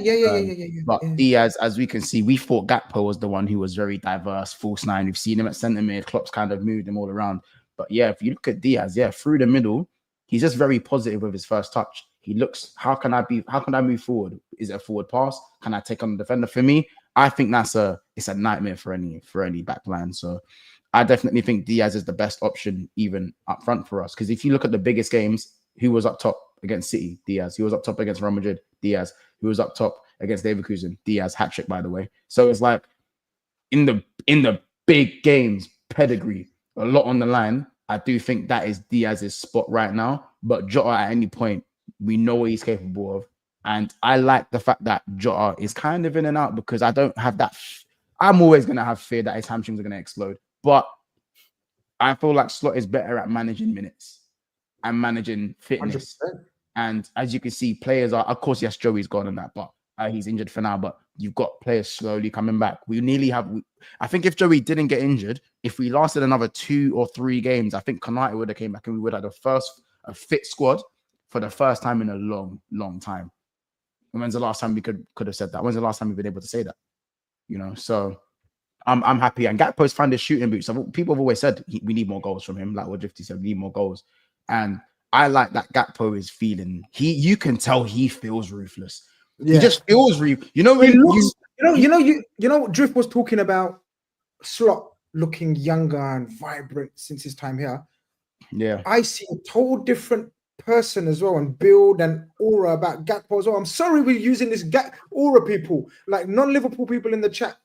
But Diaz, as we can see, we thought Gakpo was the one who was very diverse, false nine. We've seen him at centre mid. Klopp's kind of moved him all around. But yeah, if you look at Diaz, through the middle, he's just very positive with his first touch. He looks, how can I move forward? Is it a forward pass? Can I take on the defender? For me, I think it's a nightmare for any back line. So I definitely think Diaz is the best option even up front for us. Because if you look at the biggest games, who was up top against City? Diaz. He was up top against Real Madrid? Diaz. Who was up top against Leverkusen? Diaz. Hat trick, by the way. So it's like in the big games, pedigree, a lot on the line. I do think that is Diaz's spot right now. But Jota at any point, we know what he's capable of. And I like the fact that Jota is kind of in and out because I don't have that. I'm always going to have fear that his hamstrings are going to explode. But I feel like Slot is better at managing minutes and managing fitness. 100%. And as you can see, players are, of course, yes, Joey's gone and that, but he's injured for now. But you've got players slowly coming back. We nearly have. I think if Joey didn't get injured, if we lasted another 2 or 3 games, I think Konate would have came back and we would have a fit squad for the first time in a long, long time. And when's the last time we could have said that? When's the last time we've been able to say that? So I'm happy. And Gakpo's found his shooting boots. People have always said we need more goals from him. Like what Drifty said, we need more goals. And I like that Gakpo is feeling. You can tell he feels ruthless. Yeah. He just feels ruthless. You know when Drift was talking about Slot looking younger and vibrant since his time here. Yeah, I see a total different person as well, and build and aura about Gakpo as well. I'm sorry we're using this aura, people, like non-Liverpool people in the chat.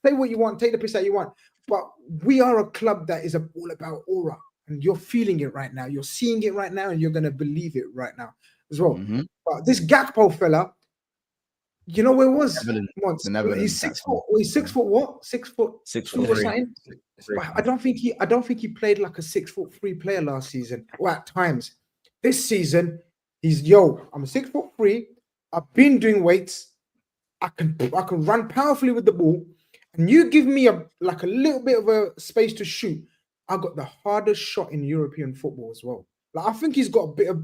Say what you want, take the piss that you want, but we are a club that is all about aura, and you're feeling it right now. You're seeing it right now, and you're gonna believe it right now as well. Mm-hmm. But this Gakpo fella, you know where it was once? He's 6 foot. He's 6 foot what? 6 foot 2 or something. I don't think he played like a 6'3" player last season, or at times. This season, I'm 6'3". I've been doing weights. I can run powerfully with the ball, and you give me a little bit of a space to shoot. I got the hardest shot in European football as well. Like, I think he's got a bit of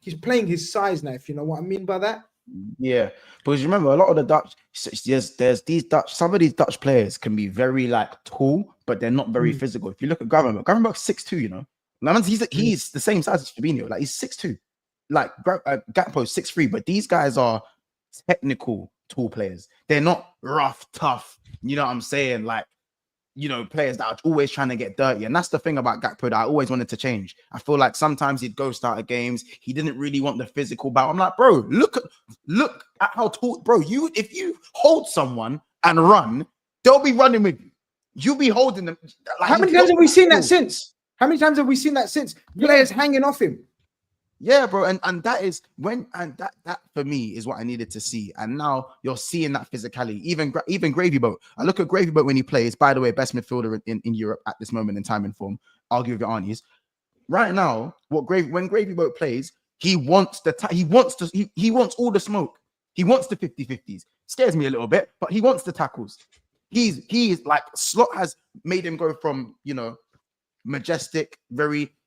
he's playing his size now, if you know what I mean by that. Yeah, because you remember a lot of the Dutch, there's these Dutch, some of these Dutch players can be very tall, but they're not very physical. If you look at Gravenberch's 6'2", you know, he's the same size as Fabinho, he's 6'2". Gakpo's 6'3", but these guys are technical tall players. They're not rough, tough, you know what I'm saying? Players that are always trying to get dirty. And that's the thing about Gakpo that I always wanted to change. I feel like sometimes he'd go start games. He didn't really want the physical battle. I'm like, bro, look at how tall, bro. If you hold someone and run, they'll be running with you. You'll be holding them. How many times have we seen that since? Players hanging off him. Yeah, bro, and that is that for me is what I needed to see, and now you're seeing that physicality. Even Gravy Boat. I look at Gravy Boat when he plays. By the way, best midfielder in Europe at this moment in time in form. Argue with your aunties. Right now, when Gravy Boat plays, he wants all the smoke. He wants the 50-50s. Scares me a little bit, but he wants the tackles. He is like Slot has made him go from majestic,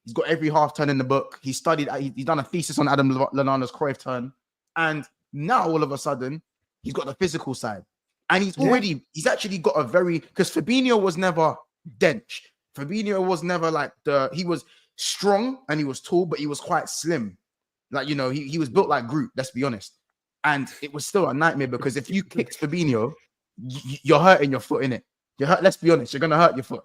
he's got every half turn in the book. He's done a thesis on Adam Lallana's Cruyff turn. And now all of a sudden, he's got the physical side. And he's actually got because Fabinho was never dench. Fabinho was never he was strong and he was tall, but he was quite slim. He was built like Groot, let's be honest. And it was still a nightmare because if you kicked Fabinho, you're hurting your foot, innit? Let's be honest, you're going to hurt your foot.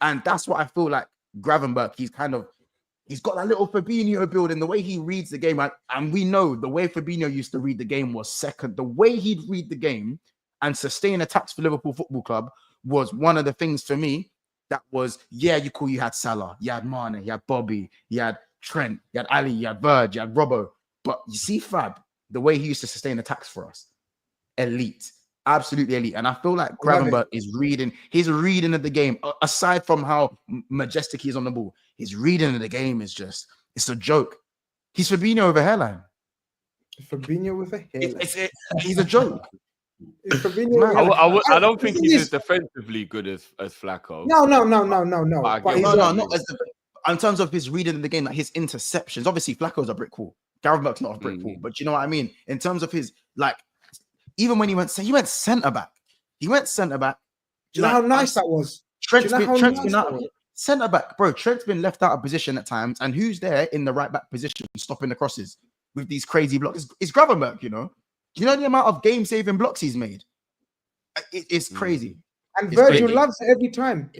And that's what I feel like Gravenberch, he's got that little Fabinho build in the way he reads the game. And we know the way Fabinho used to read the game was second. The way he'd read the game and sustain attacks for Liverpool Football Club was one of the things for me that was, you had Salah, you had Mane, you had Bobby, you had Trent, you had Ali, you had Verge, you had Robbo. But you see Fab, the way he used to sustain attacks for us, elite. Absolutely elite. And I feel like Gravenberch is reading. His reading of the game, aside from how majestic he is on the ball, his reading of the game is it's a joke. He's Fabinho with a hairline. He's a joke. I don't think he's as defensively good as Flacco. No. In terms of his reading of the game, like his interceptions, obviously Flacco's a brick wall. Gravenberch's not a brick wall, but you know what I mean? In terms of his, even when he went centre back. He went centre back. Do you know how nice that was? Trent's been out centre back, bro. Trent's been left out of position at times, and who's there in the right back position stopping the crosses with these crazy blocks? It's Gravenberch, you know. Do you know the amount of game-saving blocks he's made? It's crazy. And Virgil loves it every time.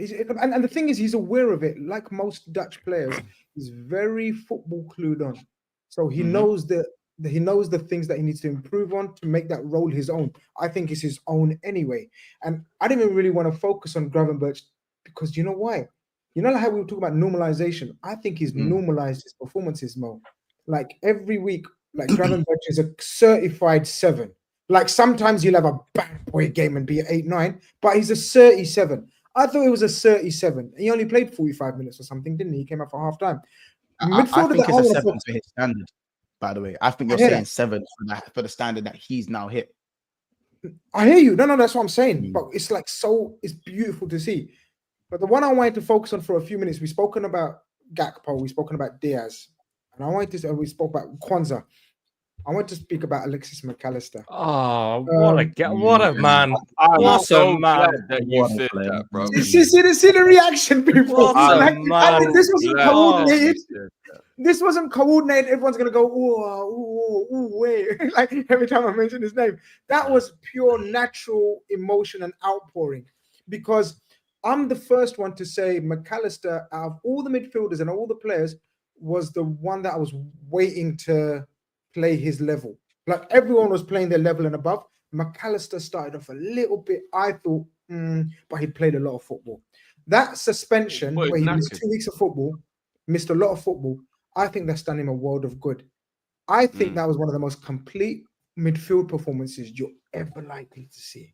And the thing is, he's aware of it. Like most Dutch players, he's very football clued on. So he knows the things that he needs to improve on to make that role his own. I think it's his own anyway. And I didn't even really want to focus on Gravenberch because you know why? You know how we were talking about normalization? I think he's normalized his performances, Mo. Like every week, Gravenberch is a certified 7. Like sometimes he'll have a bad boy game and be an 8-9, but he's a 37. I thought it was a 37. He only played 45 minutes or something, didn't he? He came out for half time. I think it's a 7 for his standard. By the way, I think you're saying 7 for the standard that he's now hit. I hear you. No, that's what I'm saying. But it's it's beautiful to see. But the one I wanted to focus on for a few minutes, we've spoken about Gakpo, we've spoken about Diaz, and we spoke about Quansah. I want to speak about Alexis McAllister. Oh, what a man! I'm What so a man! glad that you What a said player. that, bro. See the reaction, people. What a Like, man. this wasn't Glad coordinated. you said that. This wasn't coordinated. Everyone's gonna go, ooh, wait. Like every time I mention his name, that was pure natural emotion and outpouring. Because I'm the first one to say McAllister, out of all the midfielders and all the players, was the one that I was waiting to play his level. Like everyone was playing their level and above. McAllister started off a little bit, I thought, but he played a lot of football. That suspension, Well, where he missed knackered. 2 weeks of football, missed a lot of football, I think that's done him a world of good. I think that was one of the most complete midfield performances you're ever likely to see.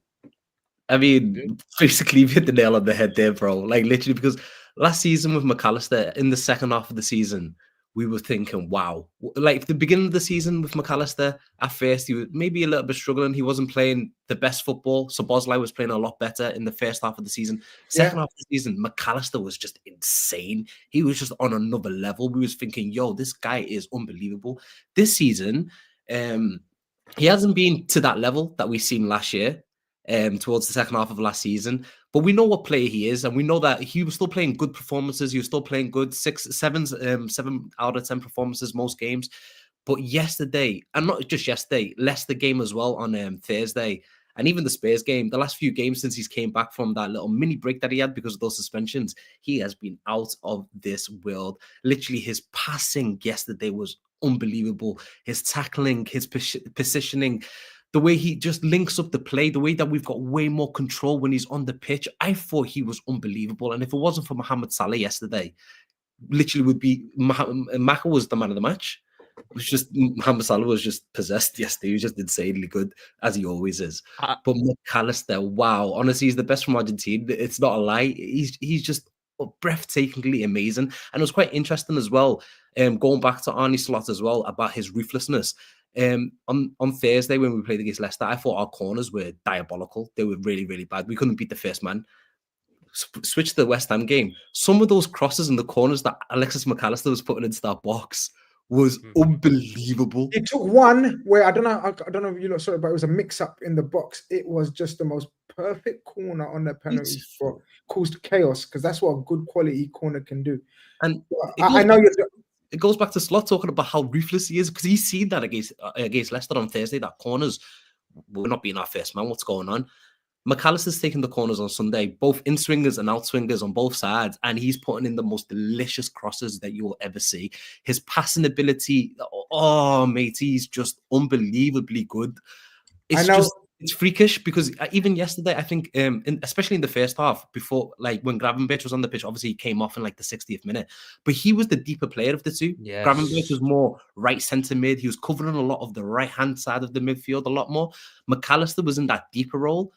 I mean, basically, you hit the nail on the head there, bro. Like, literally, because last season with McAllister, in the second half of the season, we were thinking, wow. Like, the beginning of the season with McAllister, at first, he was maybe a little bit struggling. He wasn't playing the best football. So Bosley was playing a lot better in the first half of the season. Second half of the season, McAllister was just insane. He was just on another level. We was thinking, yo, this guy is unbelievable. This season, he hasn't been to that level that we've seen last year. Towards the second half of last season, but we know what player he is, and we know that he was still playing good performances. He was still playing good 7 out of 10 performances most games. But yesterday, and not just yesterday, Leicester game as well on Thursday, and even the Spurs game, the last few games since he's came back from that little mini break that he had because of those suspensions, he has been out of this world. Literally, his passing yesterday was unbelievable. His tackling, his positioning, the way he just links up the play, the way that we've got way more control when he's on the pitch. I thought he was unbelievable. And if it wasn't for Mohamed Salah yesterday, literally would be Maka was the man of the match. It was just Mohamed Salah was just possessed yesterday. He was just insanely good, as he always is. But McAllister, wow, honestly, he's the best from Argentina. It's not a lie. He's just breathtakingly amazing. And it was quite interesting as well, going back to Arne Slot as well, about his ruthlessness. On Thursday when we played against Leicester, I thought our corners were diabolical. They were really, really bad. We couldn't beat the first man. Switch to the West Ham game. Some of those crosses in the corners that Alexis McAllister was putting into that box was unbelievable. He took one where I don't know if you lot saw it, but it was a mix-up in the box. It was just the most perfect corner on the penalty spot, caused chaos, because that's what a good quality corner can do. And I know it goes back to Slot talking about how ruthless he is, because he's seen that against Leicester on Thursday, that corners, we're not being our first man, what's going on? McAllister's taking the corners on Sunday, both in swingers and out swingers on both sides, and he's putting in the most delicious crosses that you will ever see. His passing ability, oh, mate, he's just unbelievably good. It's freakish, because even yesterday, I think, especially in the first half, before, like when Gravenberch was on the pitch, obviously he came off in like the 60th minute, but he was the deeper player of the two. Yes. Gravenberch was more right centre mid. He was covering a lot of the right hand side of the midfield a lot more. McAllister was in that deeper role.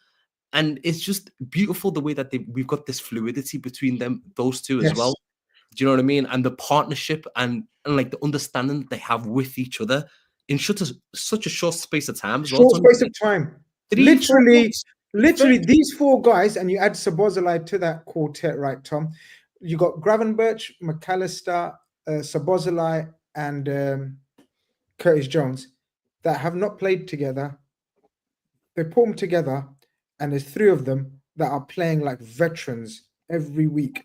And it's just beautiful the way that we've got this fluidity between those two as well. Do you know what I mean? And the partnership and like the understanding that they have with each other in such a short space of time. Literally, these four guys, and you add Szoboszlai to that quartet, right, Tom? You got Gravenberch, McAllister, Szoboszlai, and Curtis Jones that have not played together. They put them together, and there's three of them that are playing like veterans every week.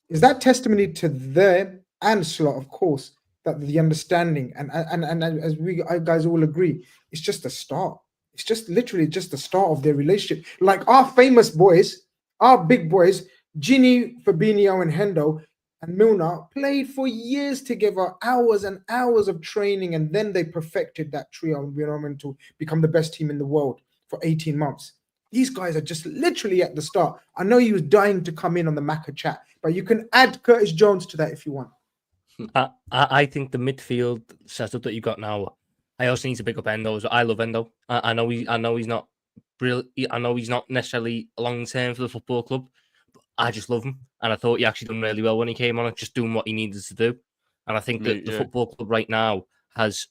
Is that testimony to them and Slot, of course, that the understanding and as we guys all agree, it's just a start. It's just literally just the start of their relationship. Like our famous boys, our big boys, Gini, Fabinho, and Hendo and Milner played for years together, hours and hours of training, and then they perfected that trio and to become the best team in the world for 18 months. These guys are just literally at the start. I know he was dying to come in on the Macca chat, but you can add Curtis Jones to that if you want. I think the midfield setup that you got now, I also need to pick up Endo. I love Endo. I know he's not brilliant. I know he's not necessarily long term for the football club, but I just love him. And I thought he actually done really well when he came on, just doing what he needed to do. And I think that the football club right now has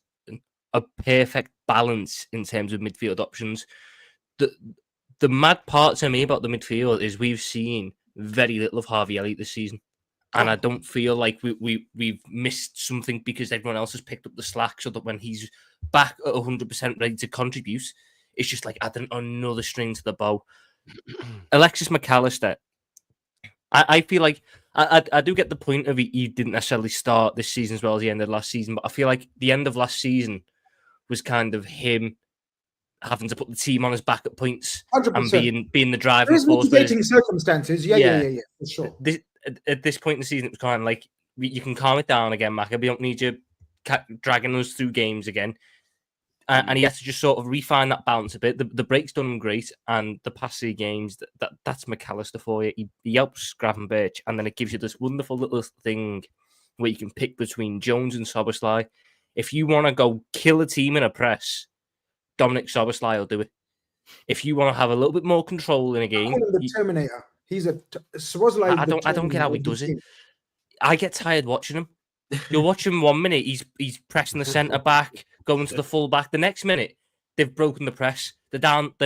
a perfect balance in terms of midfield options. The mad part to me about the midfield is we've seen very little of Harvey Elliott this season. And I don't feel like we've missed something because everyone else has picked up the slack, so that when he's back at 100% ready to contribute, it's just like adding another string to the bow. Alexis McAllister, I feel like I do get the point of he didn't necessarily start this season as well as the end of last season, but I feel like the end of last season was kind of him having to put the team on his back at points 100%. and being the driving There's force. mitigating circumstances. Yeah, for sure. At this point in the season, it was kind of like, you can calm it down again, Mac. We don't need you dragging us through games again. And he had to just sort of refine that balance a bit. The break's done him great, and the past 3 games, that's McAllister for you. He helps Gravenberch, and then it gives you this wonderful little thing where you can pick between Jones and Szoboszlai. If you want to go kill a team in a press, Dominic Szoboszlai will do it. If you want to have a little bit more control in a game, I call him the Terminator. He's a Szoboszlai. I don't get how he does it. I get tired watching him. You'll watch him 1 minute, he's pressing the centre back, going to the full back. The next minute, they've broken the press. They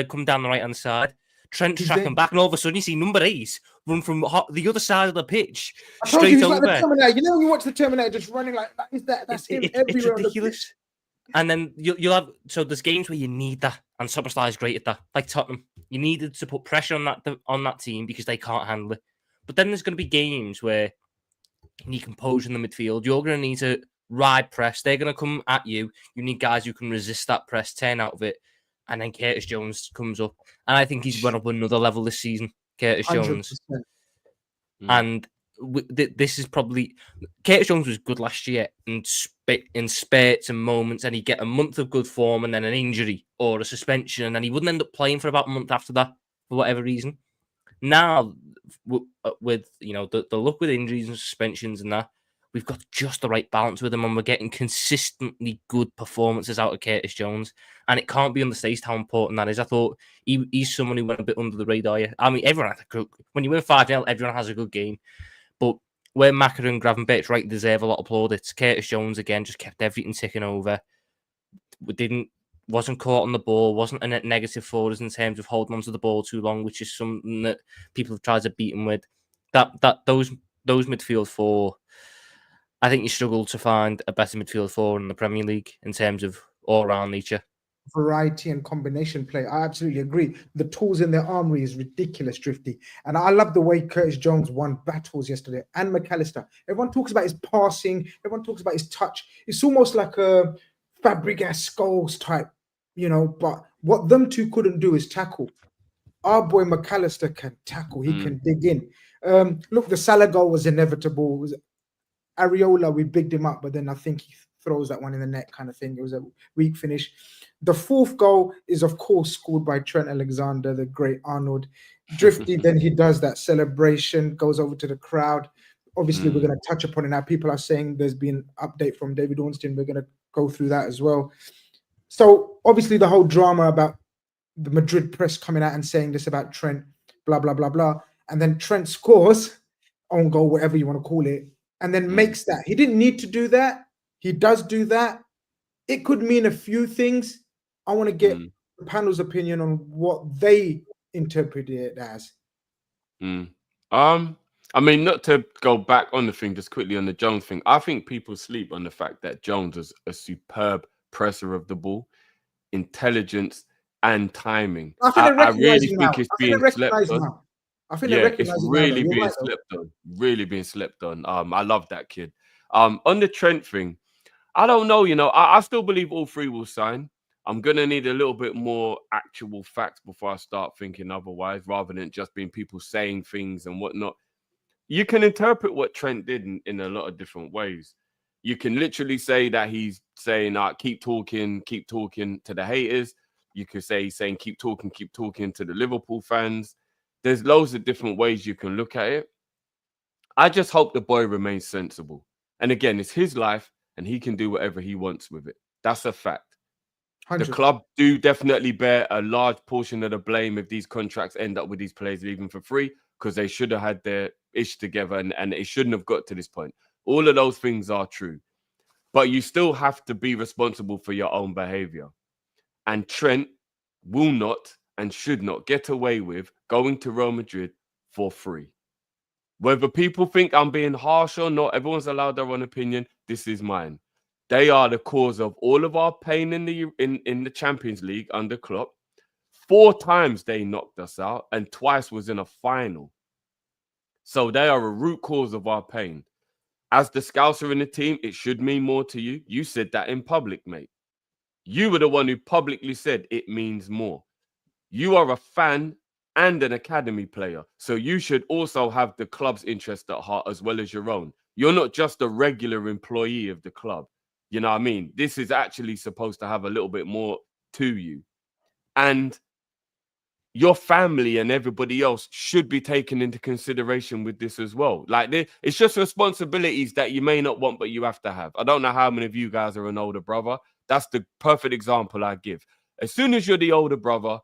come down the right hand side. Trent's tracking back, and all of a sudden you see number 8 run from the other side of the pitch straight over. Like the Terminator. You know when you watch the Terminator just running like that? That's him everywhere. It's ridiculous. And then you'll have, so there's games where you need that, and Szoboszlai is great at that. Like Tottenham, you needed to put pressure on that team because they can't handle it. But then there's going to be games where you need composure in the midfield. You're going to need to ride press. They're going to come at you. You need guys who can resist that press, turn out of it, and then Curtis Jones comes up. And I think he's went up another level this season, Curtis 100%. Jones. And this is probably... Curtis Jones was good last year in spurts and moments, and he'd get a month of good form and then an injury or a suspension, and then he wouldn't end up playing for about a month after that for whatever reason. Now, with the luck with injuries and suspensions and that, we've got just the right balance with him, and we're getting consistently good performances out of Curtis Jones, and it can't be understated how important that is. I thought he's someone who went a bit under the radar. Yeah. I mean, everyone when you win 5-0, everyone has a good game, but where Maka and Gravenberch rightly deserve a lot of plaudits, Curtis Jones again just kept everything ticking over. Wasn't caught on the ball, wasn't a net negative for us in terms of holding onto the ball too long, which is something that people have tried to beat him with. Those midfield 4, I think you struggle to find a better midfield 4 in the Premier League in terms of all-round nature. Variety and combination play. I absolutely agree. The tools in their armory is ridiculous, Drifty. And I love the way Curtis Jones won battles yesterday, and McAllister. Everyone talks about his passing. Everyone talks about his touch. It's almost like a Fabregas Scholes type, but what them two couldn't do is tackle. Our boy McAllister can tackle. He can dig in. Look, the Salah goal was inevitable. It was Areola, we bigged him up, but then I think he throws that one in the net kind of thing. It was a weak finish. The 4th goal is, of course, scored by Trent Alexander, the great Arnold. Drifty, then he does that celebration, goes over to the crowd. Obviously, we're going to touch upon it now. People are saying there's been an update from David Ornstein. We're going to go through that as well. So, obviously, the whole drama about the Madrid press coming out and saying this about Trent, blah, blah, blah, blah. And then Trent scores, own goal, whatever you want to call it, and then makes that. He didn't need to do that. He does do that. It could mean a few things. I want to get the panel's opinion on what they interpret it as. I mean, not to go back on the thing, just quickly on the Jones thing. I think people sleep on the fact that Jones is a superb presser of the ball, intelligence and timing. I really think it's being slept on. I think it's really being slept on. Really being slept on. I love that kid. On the Trent thing, I don't know. I still believe all 3 will sign. I'm gonna need a little bit more actual facts before I start thinking otherwise, rather than just being people saying things and whatnot. You can interpret what Trent did in a lot of different ways. You can literally say that he's saying, keep talking to the haters. You could say he's saying, keep talking to the Liverpool fans. There's loads of different ways you can look at it. I just hope the boy remains sensible. And again, it's his life and he can do whatever he wants with it. That's a fact. 100. The club do definitely bear a large portion of the blame if these contracts end up with these players leaving for free, because they should have had their ish together and it shouldn't have got to this point. All of those things are true. But you still have to be responsible for your own behavior. And Trent will not and should not get away with going to Real Madrid for free. Whether people think I'm being harsh or not, everyone's allowed their own opinion. This is mine. They are the cause of all of our pain in the Champions League under Klopp. 4 times they knocked us out, and twice was in a final. So they are a root cause of our pain. As the Scouser in the team, it should mean more to you. You said that in public, mate. You were the one who publicly said it means more. You are a fan and an academy player, so you should also have the club's interest at heart as well as your own. You're not just a regular employee of the club. You know what I mean? This is actually supposed to have a little bit more to you. And your family and everybody else should be taken into consideration with this as well. Like, it's just responsibilities that you may not want, but you have to have. I don't know how many of you guys are an older brother. That's the perfect example I give. As soon as you're the older brother,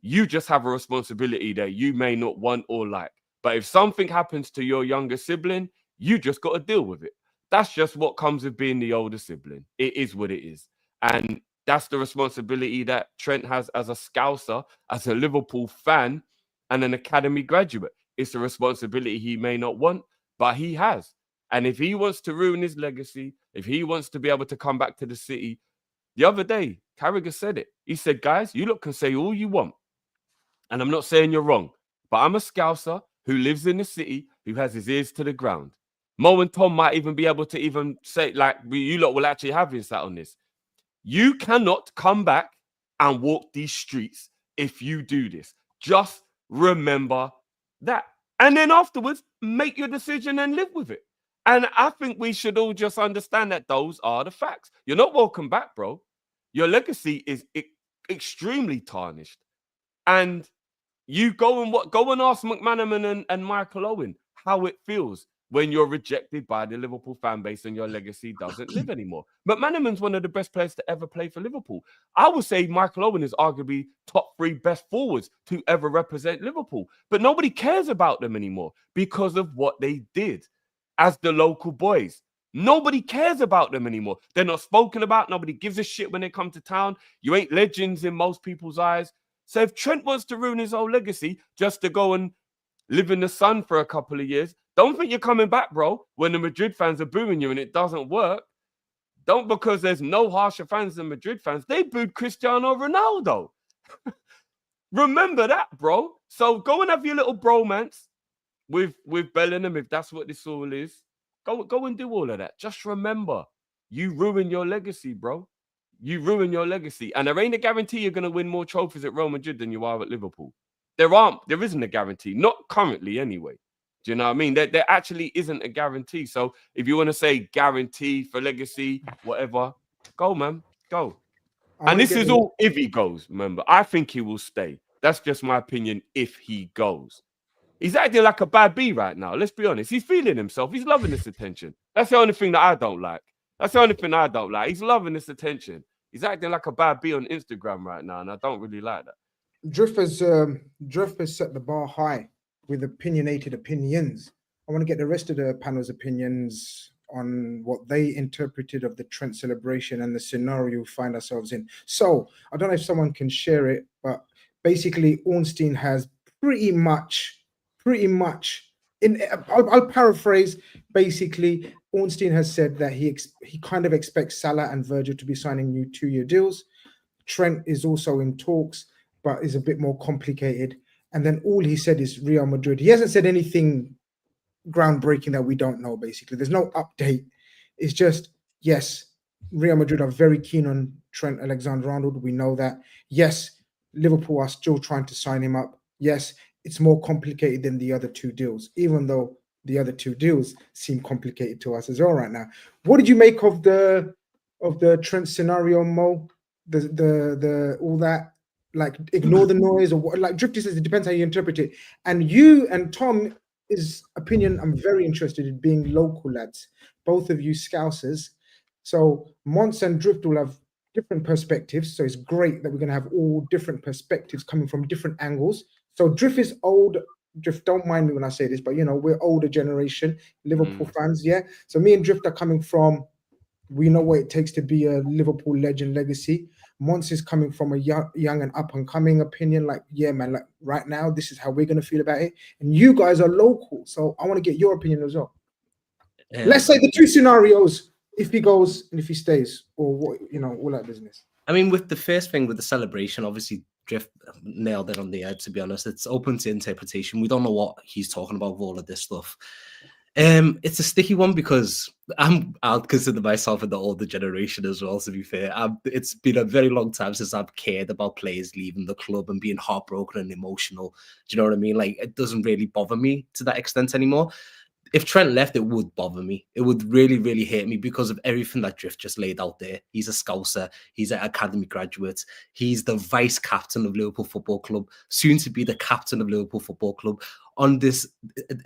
you just have a responsibility that you may not want or like. But if something happens to your younger sibling, you just got to deal with it. That's just what comes with being the older sibling. It is what it is. And that's the responsibility that Trent has as a Scouser, as a Liverpool fan, and an academy graduate. It's a responsibility he may not want, but he has. And if he wants to ruin his legacy, if he wants to be able to come back to the city, the other day, Carragher said it. He said, guys, you lot can say all you want. And I'm not saying you're wrong, but I'm a Scouser who lives in the city, who has his ears to the ground. Mo and Tom might even be able to even say, like, you lot will actually have insight on this. You cannot come back and walk these streets if you do this. Just remember that. And then afterwards, make your decision and live with it. And I think we should all just understand that those are the facts. You're not welcome back, bro. Your legacy is extremely tarnished. And you go and ask McManaman and Michael Owen how it feels when you're rejected by the Liverpool fan base and your legacy doesn't live anymore. McManaman's one of the best players to ever play for Liverpool. I would say Michael Owen is arguably top 3 best forwards to ever represent Liverpool. But nobody cares about them anymore because of what they did as the local boys. Nobody cares about them anymore. They're not spoken about. Nobody gives a shit when they come to town. You ain't legends in most people's eyes. So if Trent wants to ruin his whole legacy just to go and live in the sun for a couple of years, don't think you're coming back, bro, when the Madrid fans are booing you and it doesn't work. Don't, because there's no harsher fans than Madrid fans. They booed Cristiano Ronaldo. Remember that, bro. So go and have your little bromance with Bellingham, if that's what this all is. Go and do all of that. Just remember, you ruin your legacy, bro. You ruin your legacy. And there ain't a guarantee you're going to win more trophies at Real Madrid than you are at Liverpool. There isn't a guarantee. Not currently, anyway. Do you know what I mean? There actually isn't a guarantee. So if you want to say guarantee for legacy, whatever, go, man. Go. And this is all if he goes, remember. I think he will stay. That's just my opinion if he goes. He's acting like a bad B right now. Let's be honest. He's feeling himself. He's loving this attention. That's the only thing that I don't like. He's loving this attention. He's acting like a bad B on Instagram right now, and I don't really like that. Drift has set the bar high with opinionated opinions. I want to get the rest of the panel's opinions on what they interpreted of the Trent celebration and the scenario we find ourselves in. So I don't know if someone can share it, but basically Ornstein has pretty much I'll paraphrase. Basically, Ornstein has said that he kind of expects Salah and Virgil to be signing new 2-year deals. Trent is also in talks, but is a bit more complicated. And then all he said is Real Madrid. He hasn't said anything groundbreaking that we don't know, basically. There's no update. It's just, yes, Real Madrid are very keen on Trent Alexander-Arnold. We know that. Yes, Liverpool are still trying to sign him up. Yes, it's more complicated than the other 2 deals, even though the other 2 deals seem complicated to us as well right now. What did you make of the Trent scenario, Mo? The all that? Like, ignore the noise, or what? Like Drifty says, it depends how you interpret it. And you and Tom, his opinion, I'm very interested in, being local lads, both of you Scousers. So Mons and Drift will have different perspectives. So it's great that we're going to have all different perspectives coming from different angles. So Drift is old. Drift, don't mind me when I say this, but you know, we're older generation Liverpool fans, yeah. So me and Drift are coming from, we know what it takes to be a Liverpool legend legacy. Mons is coming from a young and up and coming opinion. Like, yeah, man, like right now, this is how we're gonna feel about it. And you guys are local, so I want to get your opinion as well. Let's say the two scenarios: if he goes and if he stays, or what, all that business. I mean, with the first thing with the celebration, obviously Drift nailed it on the head. To be honest, it's open to interpretation. We don't know what he's talking about with all of this stuff. It's a sticky one because I'll consider myself in the older generation as well, to be fair. It's been a very long time since I've cared about players leaving the club and being heartbroken and emotional. Do you know what I mean? Like, it doesn't really bother me to that extent anymore. If Trent left, it would bother me. It would really, really hurt me because of everything that Drift just laid out there. He's a Scouser. He's an academy graduate. He's the vice captain of Liverpool Football Club, soon to be the captain of Liverpool Football Club. On this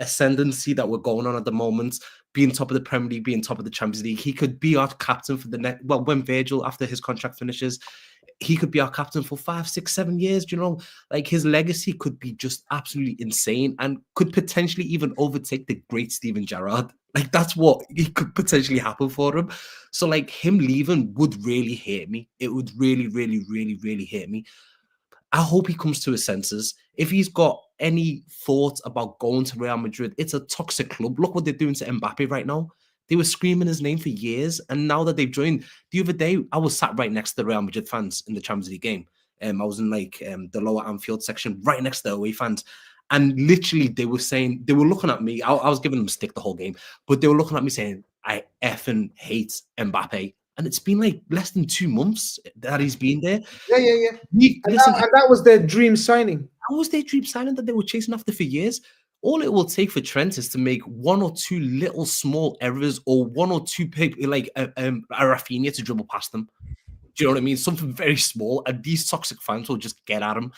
ascendancy that we're going on at the moment, being top of the Premier League, being top of the Champions League, he could be our captain for the next. Well, when Virgil, after his contract finishes, he could be our captain for 5, 6, 7 years. Do you know, like, his legacy could be just absolutely insane and could potentially even overtake the great Steven Gerrard. Like, that's what it could potentially happen for him. So, like, him leaving would really hurt me. It would really, really, really, really hurt me. I hope he comes to his senses. If he's got any thoughts about going to Real Madrid, it's a toxic club. Look what they're doing to Mbappe right now. They were screaming his name for years, and now that they've joined, the other day I was sat right next to the Real Madrid fans in the Champions League game. I was in the lower Anfield section, right next to the away fans, and literally they were looking at me. I was giving them a stick the whole game, but they were looking at me saying, "I effing hate Mbappe." And it's been like less than 2 months that he's been there. Yeah. And that was their dream signing. That was their dream signing that they were chasing after for years. All it will take for Trent is to make 1 or 2 little small errors, or 1 or 2 like a Rafinha to dribble past them. Do you know what I mean? Something very small, and these toxic fans will just get at him.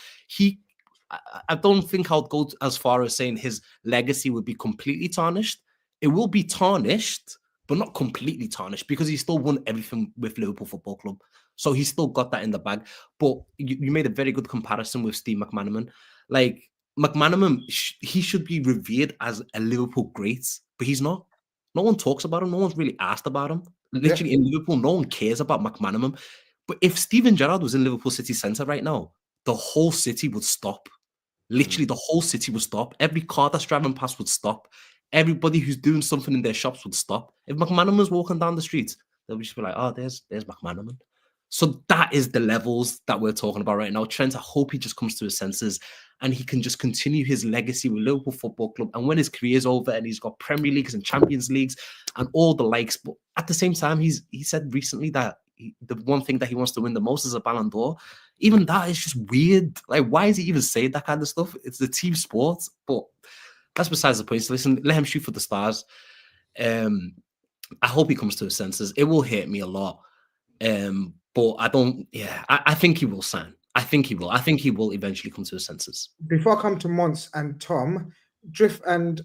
I don't think I'll go as far as saying his legacy would be completely tarnished. It will be tarnished, but not completely tarnished, because he still won everything with Liverpool Football Club. So he's still got that in the bag. But you made a very good comparison with Steve McManaman. Like, McManaman, he should be revered as a Liverpool great, but he's not. No one talks about him. No one's really asked about him. Literally, in Liverpool, no one cares about McManaman. But if Steven Gerrard was in Liverpool City Centre right now, the whole city would stop. Literally, the whole city would stop. Every car that's driving past would stop. Everybody who's doing something in their shops would stop. If McManaman's walking down the streets, they'll just be like, "Oh, there's McManaman." So that is the levels that we're talking about right now. Trent, I hope he just comes to his senses and he can just continue his legacy with Liverpool Football Club. And when his career's over and he's got Premier Leagues and Champions Leagues and all the likes, but at the same time, he said recently that the one thing that he wants to win the most is a Ballon d'Or. Even that is just weird. Like, why is he even saying that kind of stuff? It's the team sport, but that's besides the point. So listen, let him shoot for the stars. I hope he comes to his senses. It will hurt me a lot. But I don't, I think he will sign. I think he will. I think he will eventually come to his senses. Before I come to Mons and Tom, Drift and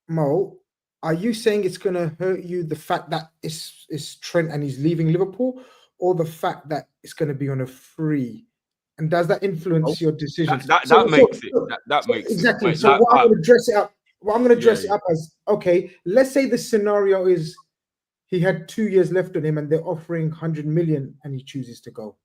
Mo, are you saying it's going to hurt you, the fact that it's Trent and he's leaving Liverpool, or the fact that it's going to be on a free? And does that influence your decisions? That makes exactly. it. So what I'm going to dress it up. What I'm going to dress it up as, okay, let's say the scenario is he had 2 years left on him and they're offering 100 million and he chooses to go.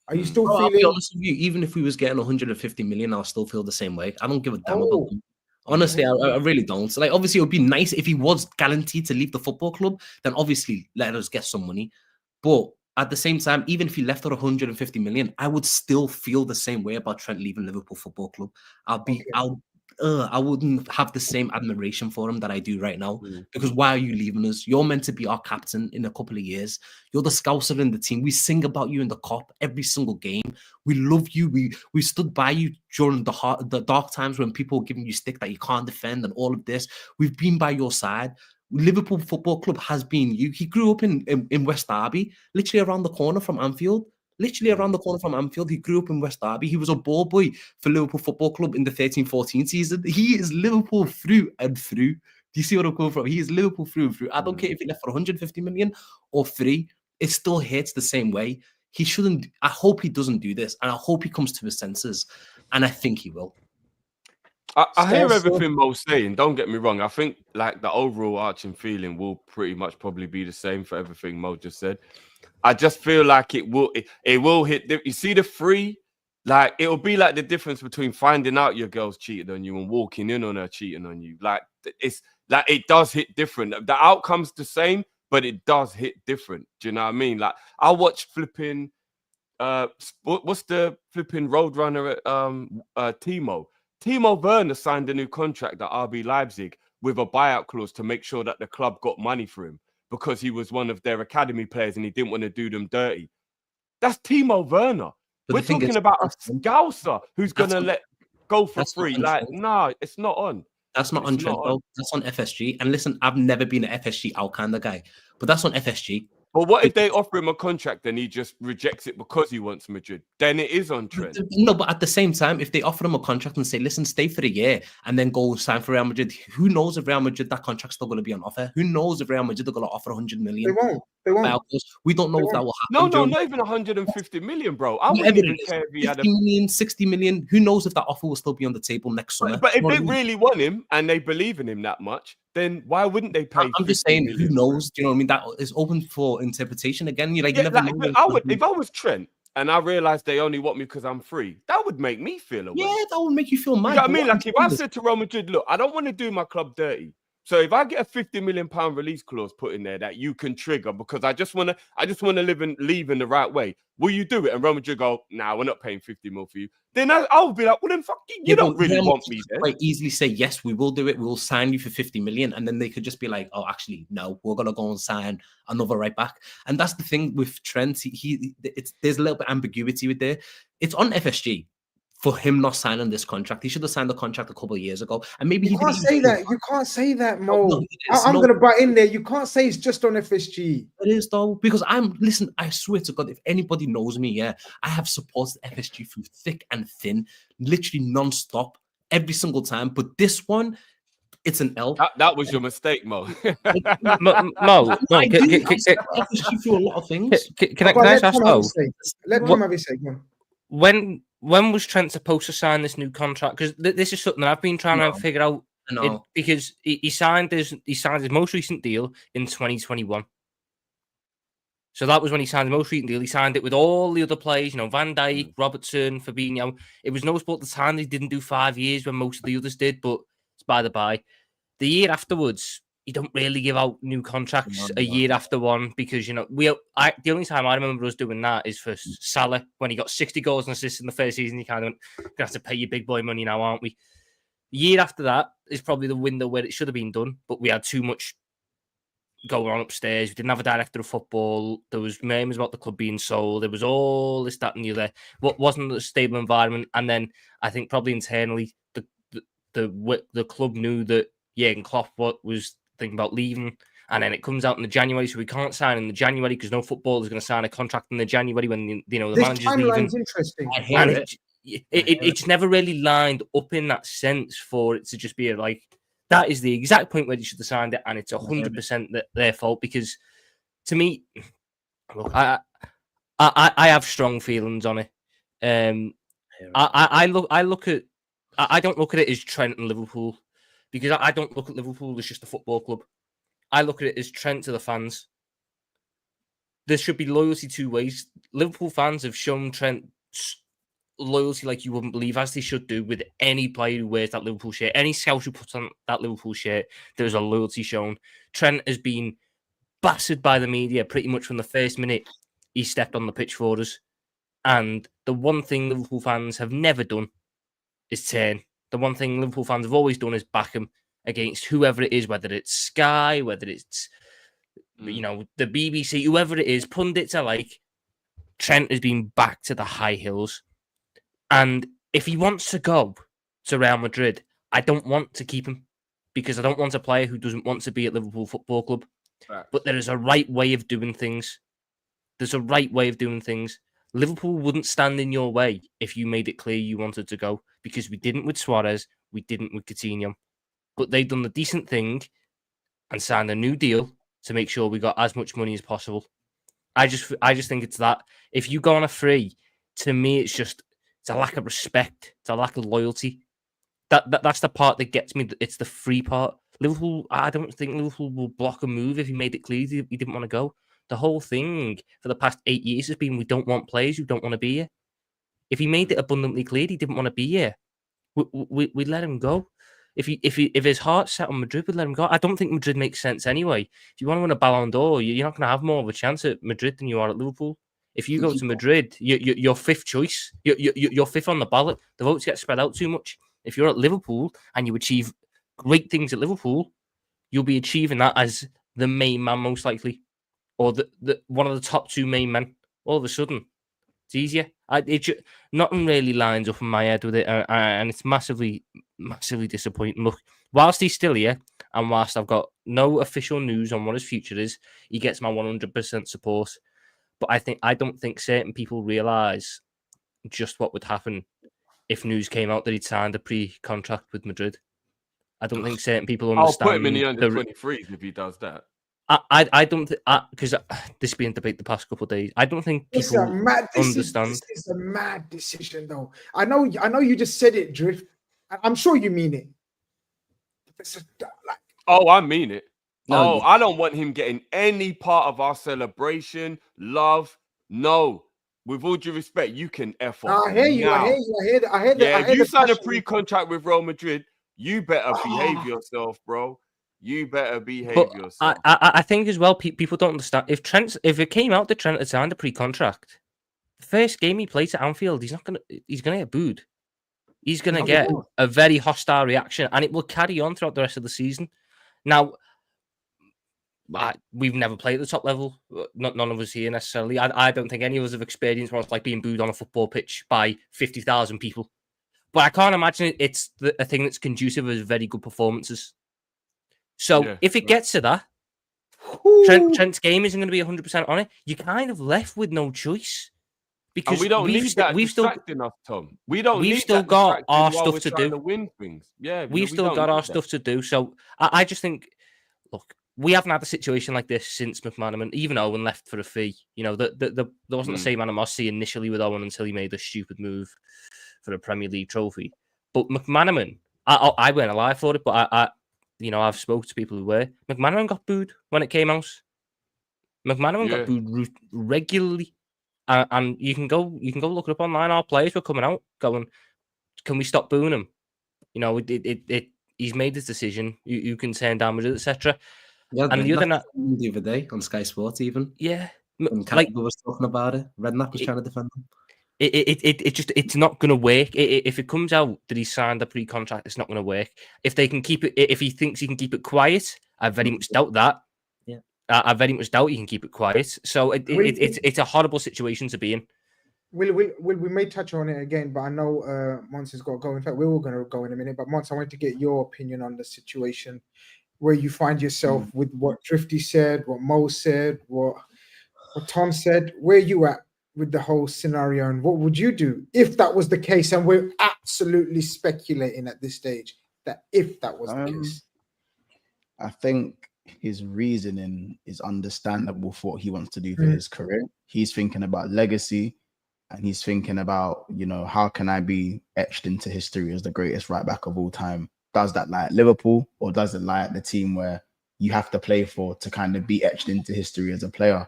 Are you still feeling? I'll be honest with you, even if we was getting 150 million, I'll still feel the same way. I don't give a damn about him. Honestly, I really don't. Like, obviously, it would be nice if he was guaranteed to leave the football club, then obviously let us get some money. But at the same time, even if he left for 150 million, I would still feel the same way about Trent leaving Liverpool Football Club. I wouldn't have the same admiration for him that I do right now. Because why are you leaving us? You're meant to be our captain in a couple of years. You're the Scouser in the team. We sing about you in the COP every single game. We love you. We stood by you during the dark times when people were giving you stick that you can't defend and all of this. We've been by your side. Liverpool Football Club has been you. He grew up in West Derby, literally around the corner from Anfield. He grew up in West Derby. He was a ball boy for Liverpool Football Club in the 13-14 season. He is Liverpool through and through. Do you see what I'm coming from? He is Liverpool through and through. I don't care if he left for 150 million or 3. It still hits the same way. He shouldn't. I hope he doesn't do this. And I hope he comes to his senses. And I think he will. I hear So- everything Mo's saying. Don't get me wrong. I think like the overall arching feeling will pretty much probably be the same for everything Mo just said. I just feel like it will hit. You see the free, like it'll be like the difference between finding out your girl's cheated on you and walking in on her cheating on you. Like it's like it does hit different. The outcome's the same, but it does hit different. Do you know what I mean? Like I watched flipping. What's the flipping Roadrunner at Timo? Timo Werner signed a new contract at RB Leipzig with a buyout clause to make sure that the club got money for him because he was one of their academy players and he didn't want to do them dirty. That's Timo Werner. But We're talking about a scouser who's going to let go for free. Like, no, it's not on. That's not on Trent, though. That's on FSG. And listen, I've never been an FSG out kind of guy, but that's on FSG. But what if they offer him a contract and he just rejects it because he wants Madrid? Then it is on Trent. No, but at the same time, if they offer him a contract and say, listen, stay for a year and then go sign for Real Madrid, who knows if Real Madrid, that contract's still going to be on offer? Who knows if Real Madrid are going to offer 100 million? They won't. We don't know if that will happen. No, not even 150 million, bro. I wouldn't even care if he had 50 million, 60 million. Who knows if that offer will still be on the table next summer? But if they really want him and they believe in him that much, then why wouldn't they pay? I'm just saying, who knows? Do you know what I mean? That is open for interpretation again. You never know. If I was Trent and I realized they only want me because I'm free, that would make me feel away. Yeah, that would make you feel mad. You know what I mean? Like if I said to Real Madrid, look, I don't want to do my club dirty. So if I get a £50 million release clause put in there that you can trigger because I just want to leave in the right way, will you do it? And Real Madrid go, nah, we're not paying 50 mil for you. Then I'll be like, well, then fuck you don't really want me then. Quite easily say, yes, we will do it. We will sign you for 50 million. And then they could just be like, oh, actually, no, we're going to go and sign another right back. And that's the thing with Trent. There's a little bit of ambiguity with there. It's on FSG. For him not signing this contract, he should have signed the contract a couple of years ago. And maybe you can't say that. You can't say that, Mo. I'm going to butt in there. You can't say it's just on FSG. It is though, because listen. I swear to God, if anybody knows me, yeah, I have supported FSG through thick and thin, literally non-stop every single time. But this one, it's an L. That was your mistake, Mo. Mo, FSG through a lot of things. Can I just ask though? Let him have his say. When was Trent supposed to sign this new contract? Because this is something that I've been trying to figure out. Because he signed his most recent deal in 2021. So that was when he signed the most recent deal. He signed it with all the other players, Van Dijk, Robertson, Fabinho. It was noticeable at the time they didn't do 5 years when most of the others did, but it's by the by. The year afterwards, you don't really give out new contracts a year after one because, the only time I remember us doing that is for Salah when he got 60 goals and assists in the first season. He kind of went, going to have to pay you big boy money now, aren't we? The year after that is probably the window where it should have been done, but we had too much going on upstairs. We didn't have a director of football. There was murmurs about the club being sold. There was all this, that, and the other. What wasn't a stable environment. And then I think probably internally, the club knew that Jurgen Klopp was thinking about leaving, and then it comes out in the January, so we can't sign in the January because no footballer is going to sign a contract in the January when the manager's leaving. Interesting. I hear it's never really lined up in that sense for it to just be like that is the exact point where you should have signed it, and it's 100% their fault. Because to me, look, I have strong feelings on it. I don't look at it as Trent and Liverpool. Because I don't look at Liverpool as just a football club. I look at it as Trent to the fans. There should be loyalty two ways. Liverpool fans have shown Trent loyalty like you wouldn't believe, as they should do with any player who wears that Liverpool shirt. Any scout who puts on that Liverpool shirt, there's a loyalty shown. Trent has been battered by the media pretty much from the first minute he stepped on the pitch for us. And the one thing Liverpool fans have never done is turn. The one thing Liverpool fans have always done is back him against whoever it is, whether it's Sky, whether it's, the BBC, whoever it is, pundits alike. Trent has been back to the high hills. And if he wants to go to Real Madrid, I don't want to keep him because I don't want a player who doesn't want to be at Liverpool Football Club. Right. But there is a right way of doing things. There's a right way of doing things. Liverpool wouldn't stand in your way if you made it clear you wanted to go, because we didn't with Suarez, we didn't with Coutinho. But they've done the decent thing and signed a new deal to make sure we got as much money as possible. I just think it's that. If you go on a free, to me, it's a lack of respect. It's a lack of loyalty. That's the part that gets me. It's the free part. Liverpool, I don't think Liverpool will block a move if he made it clear he didn't want to go. The whole thing for the past 8 years has been we don't want players who don't want to be here. If he made it abundantly clear he didn't want to be here, we let him go. If his heart's set on Madrid, we'd let him go. I don't think Madrid makes sense anyway. If you want to win a Ballon d'Or, you're not going to have more of a chance at Madrid than you are at Liverpool. If you go to Madrid, you're fifth choice. You're fifth on the ballot. The votes get spread out too much. If you're at Liverpool and you achieve great things at Liverpool, you'll be achieving that as the main man most likely, or the one of the top 2 main men. All of a sudden, it's easier. Nothing really lines up in my head with it, and it's massively, massively disappointing. Look, whilst he's still here, and whilst I've got no official news on what his future is, he gets my 100% support. But I don't think certain people realise just what would happen if news came out that he'd signed a pre-contract with Madrid. I don't think certain people understand. I'll put him in the under-23s if he does that. I don't think, because this has been debate the past couple of days. I don't think people understand. This is a mad decision, though. I know you just said it, Drift. I'm sure you mean it. I mean it. No, I don't want him getting any part of our celebration, love. No. With all due respect, you can F off. I hear you. If you sign a pre-contract with Real Madrid, you better behave yourself, bro. You better behave yourself. I think as well, people don't understand. If it came out that Trent had signed a pre-contract, the first game he plays at Anfield, he's gonna get booed. He's gonna get a very hostile reaction, and it will carry on throughout the rest of the season. Now, we've never played at the top level. None of us here necessarily. I don't think any of us have experienced what it's like being booed on a football pitch by 50,000 people. But I can't imagine it's a thing that's conducive with very good performances. So if it gets to that, Trent's game isn't going to be 100% on it. You're kind of left with no choice. Because and we don't need that distracting us, Tom. We've still got our stuff to do. To win things. Yeah, we've still got our stuff to do. So I just think, look, we haven't had a situation like this since McManaman. Even Owen left for a fee. You know, there wasn't the same animosity initially with Owen until he made a stupid move for a Premier League trophy. But McManaman, I weren't alive for it, but I've spoke to people who were. McManaman got booed when it came out. McManaman got booed regularly. And you can go look it up online. Our players were coming out going, "Can we stop booing him?" You know, he's made his decision. You can turn down Madrid, etc. Yeah, and the other day on Sky Sports, even when Campbell was talking about it, Redknapp was trying to defend him. It's not going to work. If it comes out that he signed a pre-contract, it's not going to work. If they can keep it, if he thinks he can keep it quiet, I very much doubt that. Yeah, I very much doubt he can keep it quiet. So it's a horrible situation to be in. We may touch on it again, but I know Mons has got to go. In fact, we're all going to go in a minute. But Mons, I wanted to get your opinion on the situation where you find yourself with what Drifty said, what Mo said, what Tom said. Where you at with the whole scenario, and what would you do if that was the case? And we're absolutely speculating at this stage that if that was the case. I think his reasoning is understandable for what he wants to do for his career. He's thinking about legacy, and he's thinking about, how can I be etched into history as the greatest right back of all time? Does that lie at Liverpool, or does it lie at the team where you have to play for to kind of be etched into history as a player?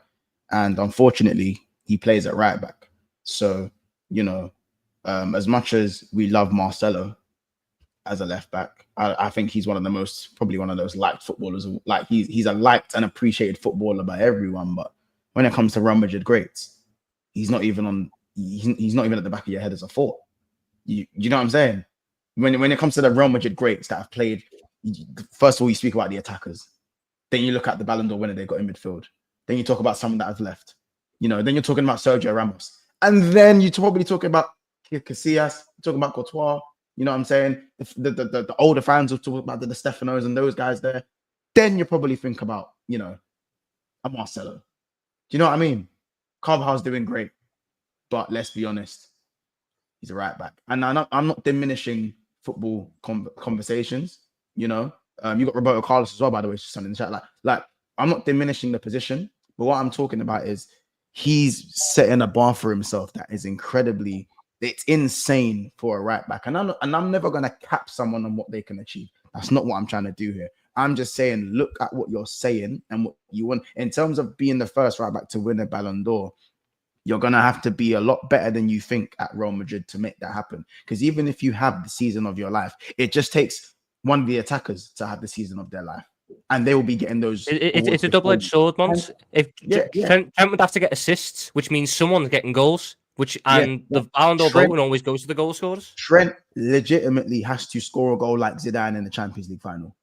And unfortunately, he plays at right back. So, as much as we love Marcelo as a left back, I think he's probably one of those liked footballers. Like he's a liked and appreciated footballer by everyone. But when it comes to Real Madrid greats, he's not even he's not even at the back of your head as a thought. You know what I'm saying? When it comes to the Real Madrid greats that have played, first of all, you speak about the attackers. Then you look at the Ballon d'Or winner they got in midfield. Then you talk about someone that has left. Then you're talking about Sergio Ramos. And then you're probably talking about Casillas, talking about Courtois. You know what I'm saying? The older fans will talk about the Stefanos and those guys there. Then you probably think about, a Marcelo. Do you know what I mean? Carvajal's doing great. But let's be honest, he's a right back. And I'm not diminishing football conversations, You got Roberto Carlos as well, by the way, just in the chat. Like I'm not diminishing the position, but what I'm talking about is he's setting a bar for himself that is incredibly It's insane for a right back. And I'm never going to cap someone on what they can achieve. That's not what I'm trying to do here. I'm just saying, look at what you're saying and what you want. In terms of being the first right back to win a Ballon d'Or, you're going to have to be a lot better than you think at Real Madrid to make that happen. Because even if you have the season of your life, it just takes one of the attackers to have the season of their life. And they will be getting those. It's a double-edged sword, Mons. If Trent would have to get assists, which means someone's getting goals, the Ballon d'Or voting always goes to the goal scorers. Trent legitimately has to score a goal like Zidane in the Champions League final.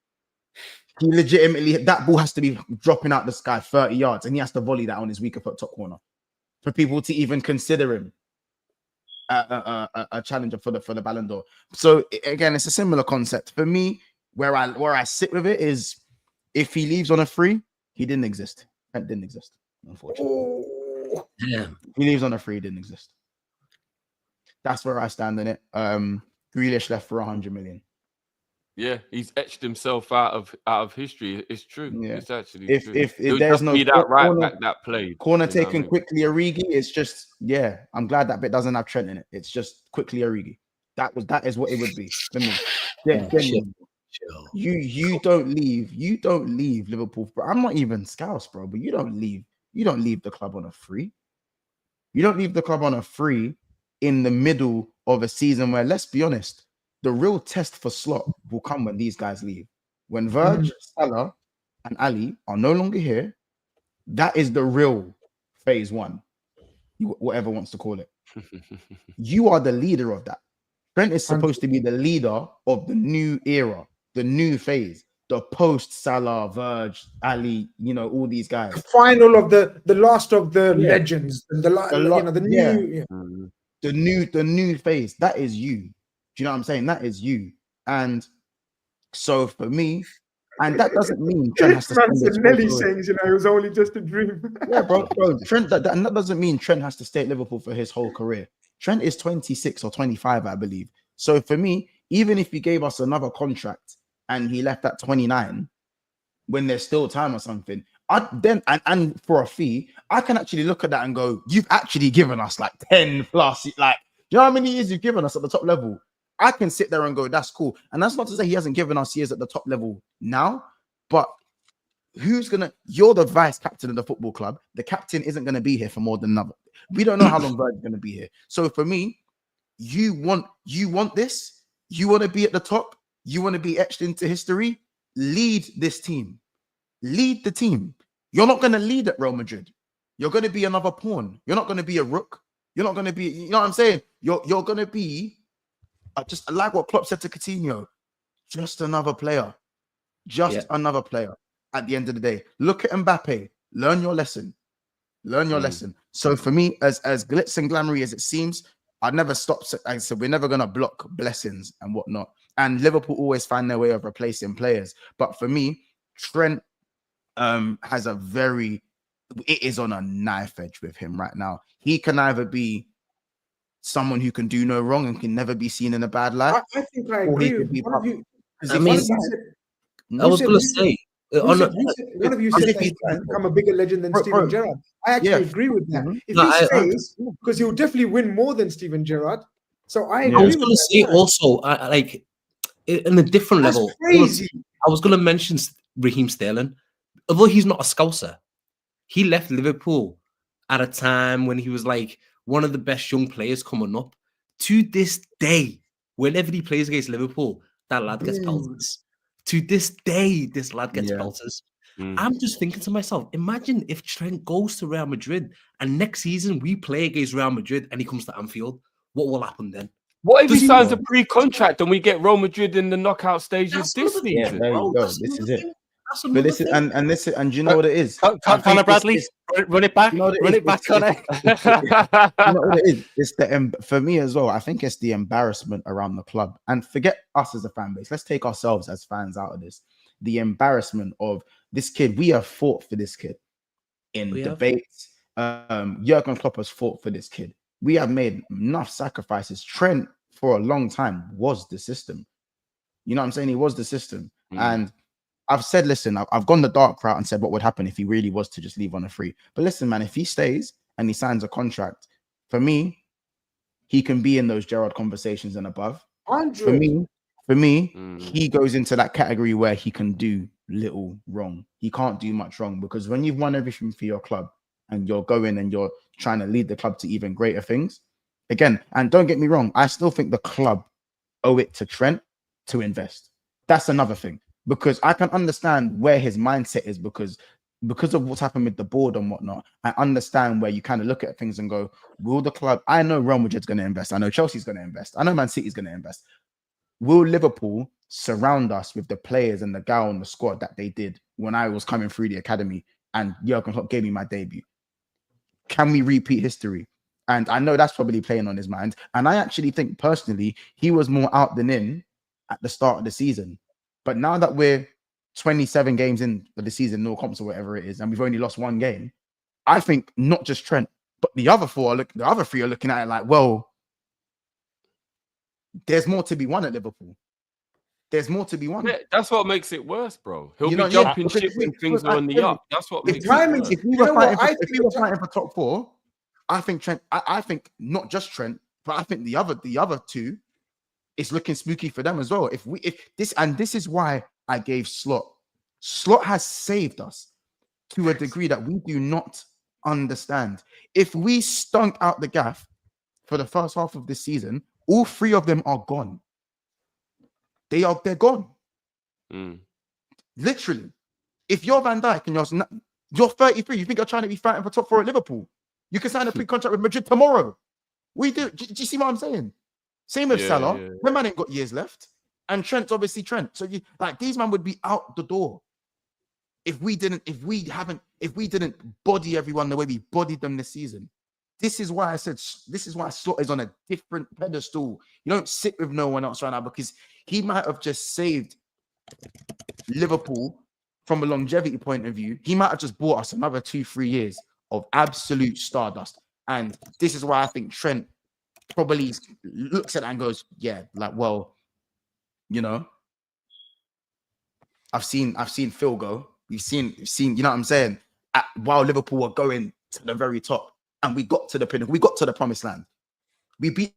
He legitimately, that ball has to be dropping out the sky 30 yards, and he has to volley that on his weaker foot top corner for people to even consider him a challenger for the Ballon d'Or. So again, it's a similar concept for me. Where I sit with it is, if he leaves on a free, he didn't exist. Trent didn't exist, unfortunately. Damn. He leaves on a free, didn't exist. That's where I stand in it. Grealish left for 100 million. Yeah, he's etched himself out of history. It's true. Yeah. It's actually if true. If there's no that right back that played corner taken quickly Origi, it's just I'm glad that bit doesn't have Trent in it. It's just quickly Origi. That is what it would be for me. You don't leave Liverpool. Bro. I'm not even Scouse, bro, but you don't leave the club on a free. You don't leave the club on a free in the middle of a season where, let's be honest, the real test for Slot will come when these guys leave. When Verge, Salah, and Ali are no longer here, that is the real phase one, whatever wants to call it. You are the leader of that. Trent is supposed to be the leader of the new era, the new phase, the post Salah, Verge, Ali, all these guys. The final of the last of the legends, and the new phase. That is you. Do you know what I'm saying? That is you. And so for me, and that doesn't mean Trent has to spend Nelly saying, it was only just a dream. Yeah, bro. Trent, and that doesn't mean Trent has to stay at Liverpool for his whole career. Trent is 26 or 25, I believe. So for me, even if he gave us another contract and he left at 29, when there's still time or something, and for a fee, I can actually look at that and go, you've actually given us like 10 plus, like, do you know how many years you've given us at the top level? I can sit there and go, that's cool. And that's not to say he hasn't given us years at the top level now, but you're the vice captain of the football club. The captain isn't going to be here for more than another. We don't know how long Virgil's going to be here. So for me, you want this? You want to be at the top? You want to be etched into history? Lead this team. Lead the team. You're not going to lead at Real Madrid. You're going to be another pawn. You're not going to be a rook. You're not going to be, you know what I'm saying? You're going to be just like what Klopp said to Coutinho, just another player. Another player at the end of the day. Look at Mbappe. Learn your lesson. Lesson. So for me, as glitz and glamoury as it seems, I'd never stop. I said, we're never going to block blessings and whatnot. And Liverpool always find their way of replacing players. But for me, Trent has it is on a knife edge with him right now. He can either be someone who can do no wrong and can never be seen in a bad light. I think I agree with one of you. I was going to say, one of you said that he can become a bigger legend than Steven Gerrard. I actually agree with that. If he stays, because he'll definitely win more than Steven Gerrard. So I agree. I was going to say also, like, in a different level, crazy. I was going to mention Raheem Sterling. Although he's not a Scouser, he left Liverpool at a time when he was like one of the best young players coming up. To this day, whenever he plays against Liverpool, that lad gets pelters. To this day, this lad gets pelters. I'm just thinking to myself, imagine if Trent goes to Real Madrid and next season we play against Real Madrid and he comes to Anfield. What will happen then? What if he signs a pre-contract and we get Real Madrid in the knockout stages this season? Yeah, there you go. This is it. But this is, and you know what it is? Conor Bradley, run it back, run it back, Conor. You know what it is? It's for me as well. I think it's the embarrassment around the club, and forget us as a fan base. Let's take ourselves as fans out of this. The embarrassment of this kid. We have fought for this kid in debates. Jurgen Klopp has fought for this kid. We have made enough sacrifices. Trent, for a long time, was the system. You know what I'm saying? He was the system, and I've said, listen, I've gone the dark route and said what would happen if he really was to just leave on a free. But listen, man, if he stays and he signs a contract, for me, he can be in those Gerrard conversations and above. 100. For me, he goes into that category where he can do little wrong. He can't do much wrong, because when you've won everything for your club and you're going and you're trying to lead the club to even greater things, again, and don't get me wrong, I still think the club owe it to Trent to invest. That's another thing, because I can understand where his mindset is, because of what's happened with the board and whatnot. I understand where you kind of look at things and go, will the club, I know Real Madrid's going to invest, I know Chelsea's going to invest, I know Man City's going to invest. Will Liverpool surround us with the players and the gal on the squad that they did when I was coming through the academy and Jurgen Klopp gave me my debut? Can we repeat history? And I know that's probably playing on his mind. And I actually think personally, he was more out than in at the start of the season. But now that we're 27 games in for the season, no comps or whatever it is, and we've only lost one game, I think not just Trent, but the other three are looking at it like, well, there's more to be won at Liverpool. There's more to be won. Yeah, that's what makes it worse, bro. He'll You know, be jumping ship when things are on the up. That's what makes it worse. If we were fighting for top four, I think Trent. I think not just Trent, but I think the other two, it's looking spooky for them as well. If this is why I gave Slot. Slot has saved us to a degree that we do not understand. If we stunk out the gaff for the first half of this season, all three of them are gone. They're gone. Literally. If you're Van Dijk and you're 33, you think you're trying to be fighting for top four at Liverpool, you can sign a pre-contract with Madrid tomorrow. Do you see what I'm saying? Same with Salah. The man ain't got years left. And Trent's obviously Trent. So these men would be out the door if we didn't body everyone the way we bodied them this season. This is why I said Slot is on a different pedestal. You don't sit with no one else right now, because he might have just saved Liverpool from a longevity point of view. He might have just bought us another 2-3 years of absolute stardust. And this is why I think Trent probably looks at that and goes, yeah, like, well, you know, I've seen Phil go. We've seen, you know what I'm saying? While Liverpool were going to the very top, and we got to the pinnacle, we got to the promised land. We beat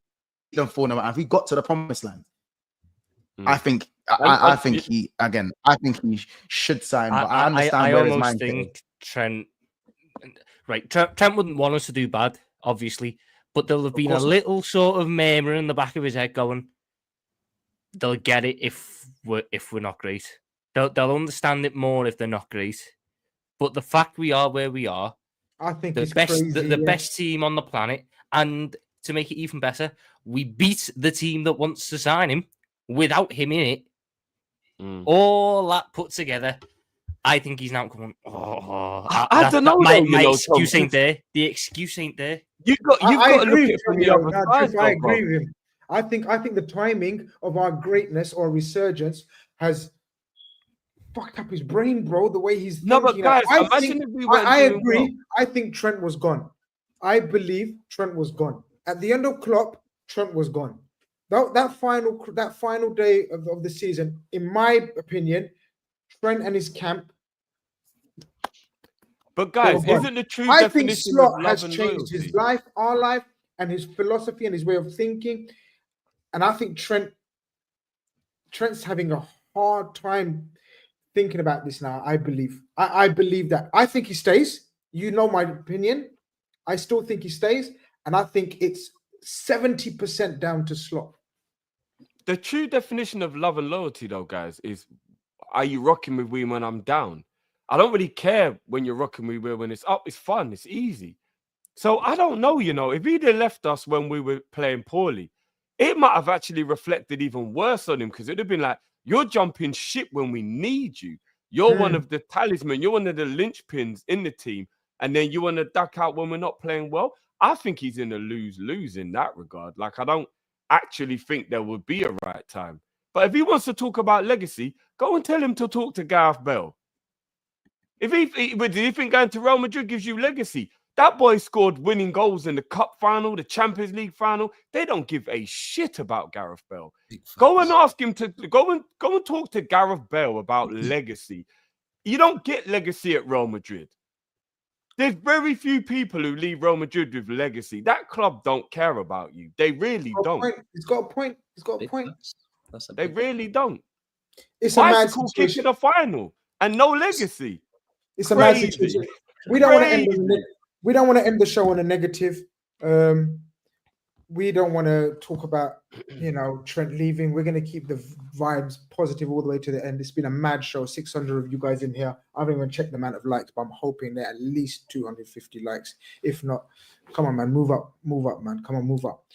them 4-0, and we got to the promised land. I think he should sign, but I understand where his mind think Trent. Right, Trent wouldn't want us to do bad, obviously, but there'll have been a little sort of murmur in the back of his head going, they'll get it if we're not great. They'll understand it more if they're not great. But the fact we are where we are, I think the best team on the planet, and to make it even better, we beat the team that wants to sign him without him in it. All that put together, I think he's now coming. I don't know. My excuse ain't there. The excuse ain't there. You've got to look at it from the other side. I agree with him. I think the timing of our greatness or resurgence has fucked up his brain, bro. The way he's thinking. No, but guys, I agree. Well. I think Trent was gone. I believe Trent was gone. At the end of Klopp, Trent was gone. That final day of the season, in my opinion, Trent and his camp. But guys, isn't the true I definition think Slot of has love and changed loyalty? his life, our life, and his philosophy and his way of thinking. And I think Trent's having a hard time thinking about this now. I believe that. I think he stays. You know my opinion. I still think he stays, and I think it's 70% down to Slot. The true definition of love and loyalty, though, guys, is: are you rocking with me when I'm down? I don't really care when you're rocking with me when it's up. It's fun. It's easy. So I don't know. You know, if he'd have left us when we were playing poorly, it might have actually reflected even worse on him, because it'd have been like, you're jumping ship when we need you. You're one of the talisman. You're one of the linchpins in the team. And then you want to duck out when we're not playing well. I think he's in a lose-lose in that regard. Like, I don't actually think there would be a right time. But if he wants to talk about legacy, go and tell him to talk to Gareth Bale. Do you think going to Real Madrid gives you legacy? That boy scored winning goals in the Cup final, the Champions League final. They don't give a shit about Gareth Bale. Go and ask him to go and talk to Gareth Bale about legacy. You don't get legacy at Real Madrid. There's very few people who leave Real Madrid with legacy. That club don't care about you. They really don't. He's got a point. He's got a point. They really don't. It's a mad Bicycle kick in situation. the final and no legacy. It's a mad situation. We don't want to end. We don't want to end the show on a negative. We don't want to talk about, Trent leaving. We're going to keep the vibes positive all the way to the end. It's been a mad show. 600 of you guys in here. I haven't even checked the amount of likes, but I'm hoping they're at least 250 likes. If not, come on, man, move up, man. Come on, move up.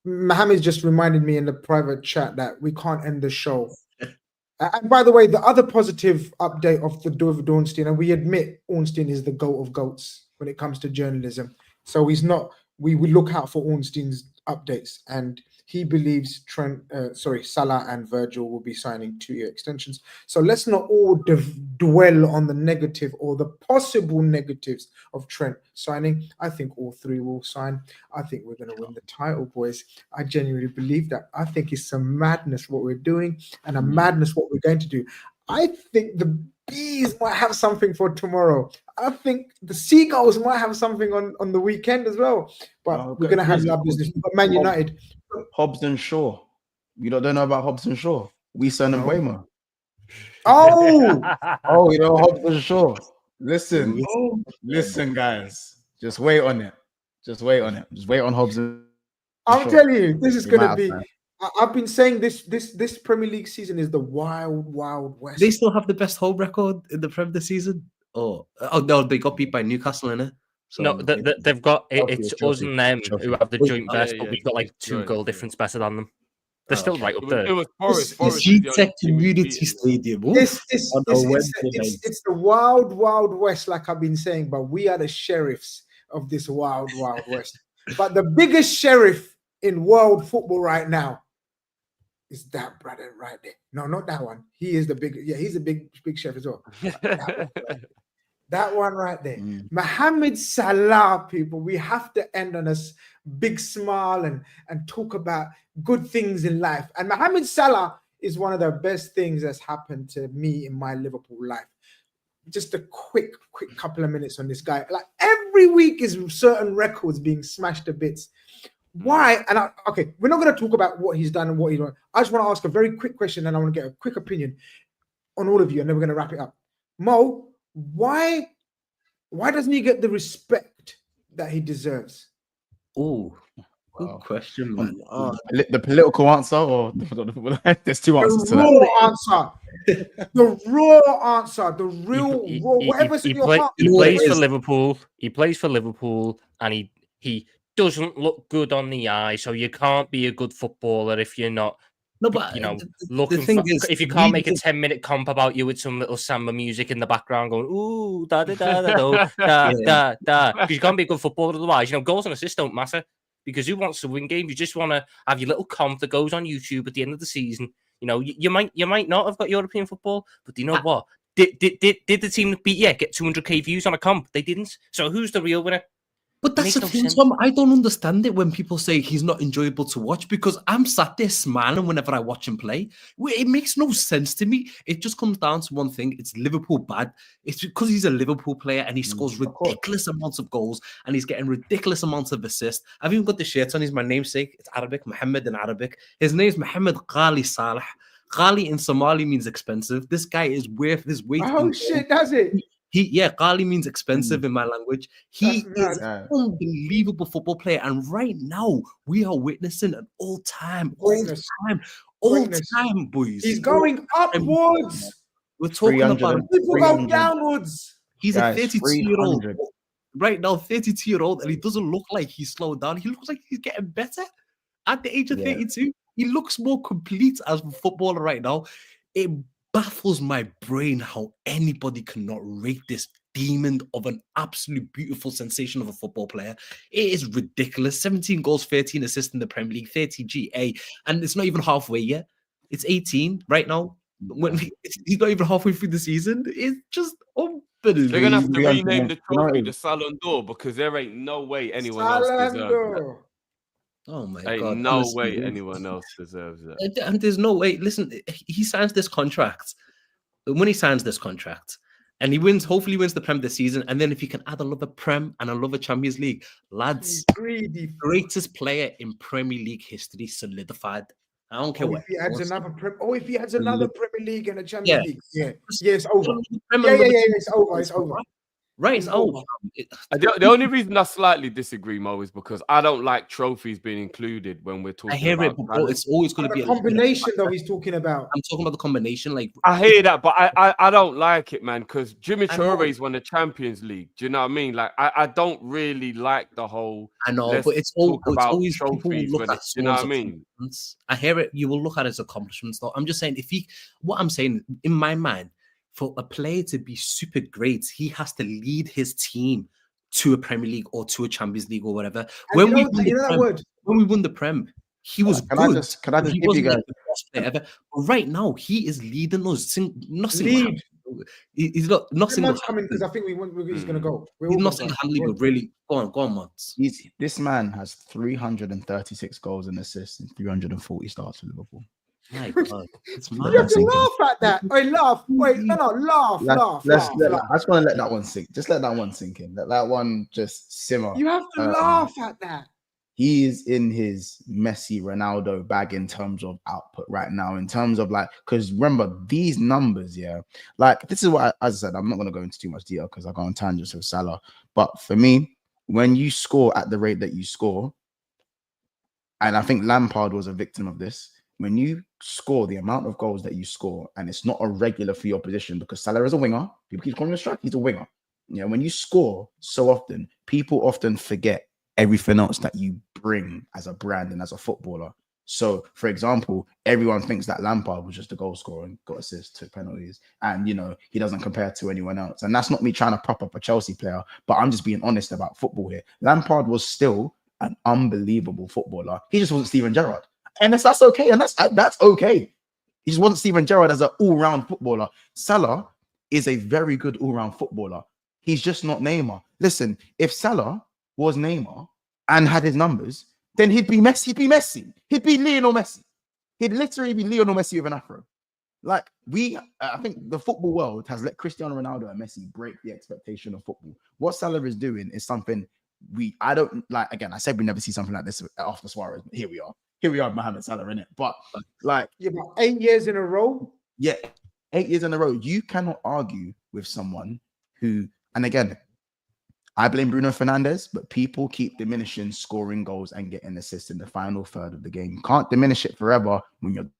Mohammed just reminded me in the private chat that we can't end the show. And by the way, the other positive update of the David Ornstein, and we admit Ornstein is the GOAT of GOATs when it comes to journalism. So he's not. We look out for Ornstein's updates, and he believes Salah and Virgil will be signing 2-year extensions. So let's not all dwell on the negative or the possible negatives of Trent signing. I think all three will sign. I think we're going to win the title, boys. I genuinely believe that. I think it's some madness what we're doing and a madness what we're going to do. I think the bees might have something for tomorrow. I think the seagulls might have something on the weekend as well. But we're going to have love business. But Man United. Hobbs and Shaw. You don't know about Hobbs and Shaw. We send them Weimar. Oh, you know Hobbs and Shaw. Listen, guys. Just wait on it. Just wait on Hobbs and Shaw. I'm telling you, this is going to be. I've been saying this Premier League season is the wild, wild west. They still have the best home record in the Premier this season. Oh no, they got beat by Newcastle in it. So, no, they've got it's us and them who have the joint best, but we've got like 2 goal difference better than them. They're still right up there. It was Forest. G-Tech Community Stadium. It's the wild, wild west, like I've been saying, but we are the sheriffs of this wild, wild west. But the biggest sheriff in world football right now is that brother right there. No, not that one. He is the big. Yeah, he's a big chef as well. That one right there. Mohamed Salah, people. We have to end on a big smile and talk about good things in life. And Mohamed Salah is one of the best things that's happened to me in my Liverpool life. Just a quick couple of minutes on this guy. Like every week is certain records being smashed to bits. Why? And we're not going to talk about what he's done and what he's done. I just want to ask a very quick question, and I want to get a quick opinion on all of you, and then we're going to wrap it up. Mo, why doesn't he get the respect that he deserves? Oh, good question, man. The political answer, or there's 2 answers to that. The raw answer, the real raw. Whatever's in your heart. He plays for Liverpool. He plays for Liverpool, and he doesn't look good on the eye, so you can't be a good footballer if you're not. No, but looking the thing is, if you can't make a 10-minute comp about you with some little samba music in the background going ooh da da da da da da, because you can't be a good footballer otherwise. Goals and assists don't matter, because who wants to win games? You just want to have your little comp that goes on YouTube at the end of the season. You might not have got European football, but do you know what? Did the team that beat you get 200k views on a comp? They didn't. So who's the real winner? But that's the thing, Tom. I don't understand it when people say he's not enjoyable to watch, because I'm sat there smiling whenever I watch him play. It makes no sense to me. It just comes down to one thing. It's Liverpool bad. It's because he's a Liverpool player and he scores ridiculous amounts of goals and he's getting ridiculous amounts of assists. I've even got the shirt on. He's my namesake. It's Arabic, Mohammed in Arabic. His name's Mohammed Salah. Ghali in Somali means expensive. This guy is worth his weight. Oh shit, does it? Ghali means expensive in my language. He is an unbelievable football player, and right now we are witnessing an all-time, boys. He's going upwards. We're talking about people go downwards. He's a 32-year-old right now, 32-year-old, and he doesn't look like he's slowed down. He looks like he's getting better at the age of 32. He looks more complete as a footballer right now. It baffles my brain how anybody cannot rate this demon of an absolute beautiful sensation of a football player. It is ridiculous. 17 goals, 13 assists in the Premier League, 30 GA, and it's not even halfway yet. It's 18 right now. When he's not even halfway through the season, it's just unbelievable. They're gonna have to rename the trophy the Salon d'Or, because there ain't no way anyone else deserves that. Oh my God! God! No way anyone else deserves it. And there's no way. Listen, he signs this contract. When he signs this contract, and he wins. Hopefully, wins the Prem this season. And then if he can add another Prem and another Champions League, lads, Greedy. greatest player in Premier League history solidified. I don't care what. If he adds another if he adds another Premier League and a Champions League, it's over. It's over. It's over. Right, it's over. The only reason I slightly disagree, Mo, is because I don't like trophies being included when we're talking. I hear about it, but it's always going to be a combination. Though he's talking about. I'm talking about the combination. Like I hear that, but I don't like it, man. Because Jimmy Touré's won the Champions League. Do you know what I mean? Like I don't really like the whole. I know, but it's always trophies. Look at you know what I mean? I hear it. You will look at his accomplishments, though. I'm just saying, what I'm saying in my mind. For a player to be super great, he has to lead his team to a Premier League or to a Champions League or whatever. When we won the Prem, he was good. Can I just give you guys the best player ever. But right now, he is leading us. He's not single coming because I think he's going to go. He's not single-handedly, but really, go on, Mats. This man has 336 goals and assists in 340 starts for Liverpool. My God, it's mad. You have to laugh at that. Wait, laugh. Wait, laugh. I just want to let that one sink. Just let that one sink in. Let that one just simmer. You have to laugh at that. He is in his Messi, Ronaldo bag in terms of output right now. In terms of because remember these numbers, this is what as I said. I'm not going to go into too much detail because I go on tangents with Salah. But for me, when you score at the rate that you score, and I think Lampard was a victim of this. When you score the amount of goals that you score, and it's not a regular for your position because Salah is a winger. People keep calling him a striker. He's a winger. When you score so often, people often forget everything else that you bring as a brand and as a footballer. So, for example, everyone thinks that Lampard was just a goal scorer and got assists, took penalties, and he doesn't compare to anyone else. And that's not me trying to prop up a Chelsea player, but I'm just being honest about football here. Lampard was still an unbelievable footballer. He just wasn't Steven Gerrard. And that's okay. And that's okay. He just wasn't Steven Gerrard as an all-round footballer. Salah is a very good all-round footballer. He's just not Neymar. Listen, if Salah was Neymar and had his numbers, then he'd be Messi. He'd be Messi. He'd be Lionel Messi. He'd literally be Lionel Messi with an afro. I think the football world has let Cristiano Ronaldo and Messi break the expectation of football. What Salah is doing is something I don't like. Again, I said we never see something like this after Suarez, but here we are. Here we are, Mohamed Salah, innit? But but 8 years in a row. Yeah, 8 years in a row. You cannot argue with someone who, and again, I blame Bruno Fernandes, but people keep diminishing scoring goals and getting assists in the final third of the game. You can't diminish it forever when you're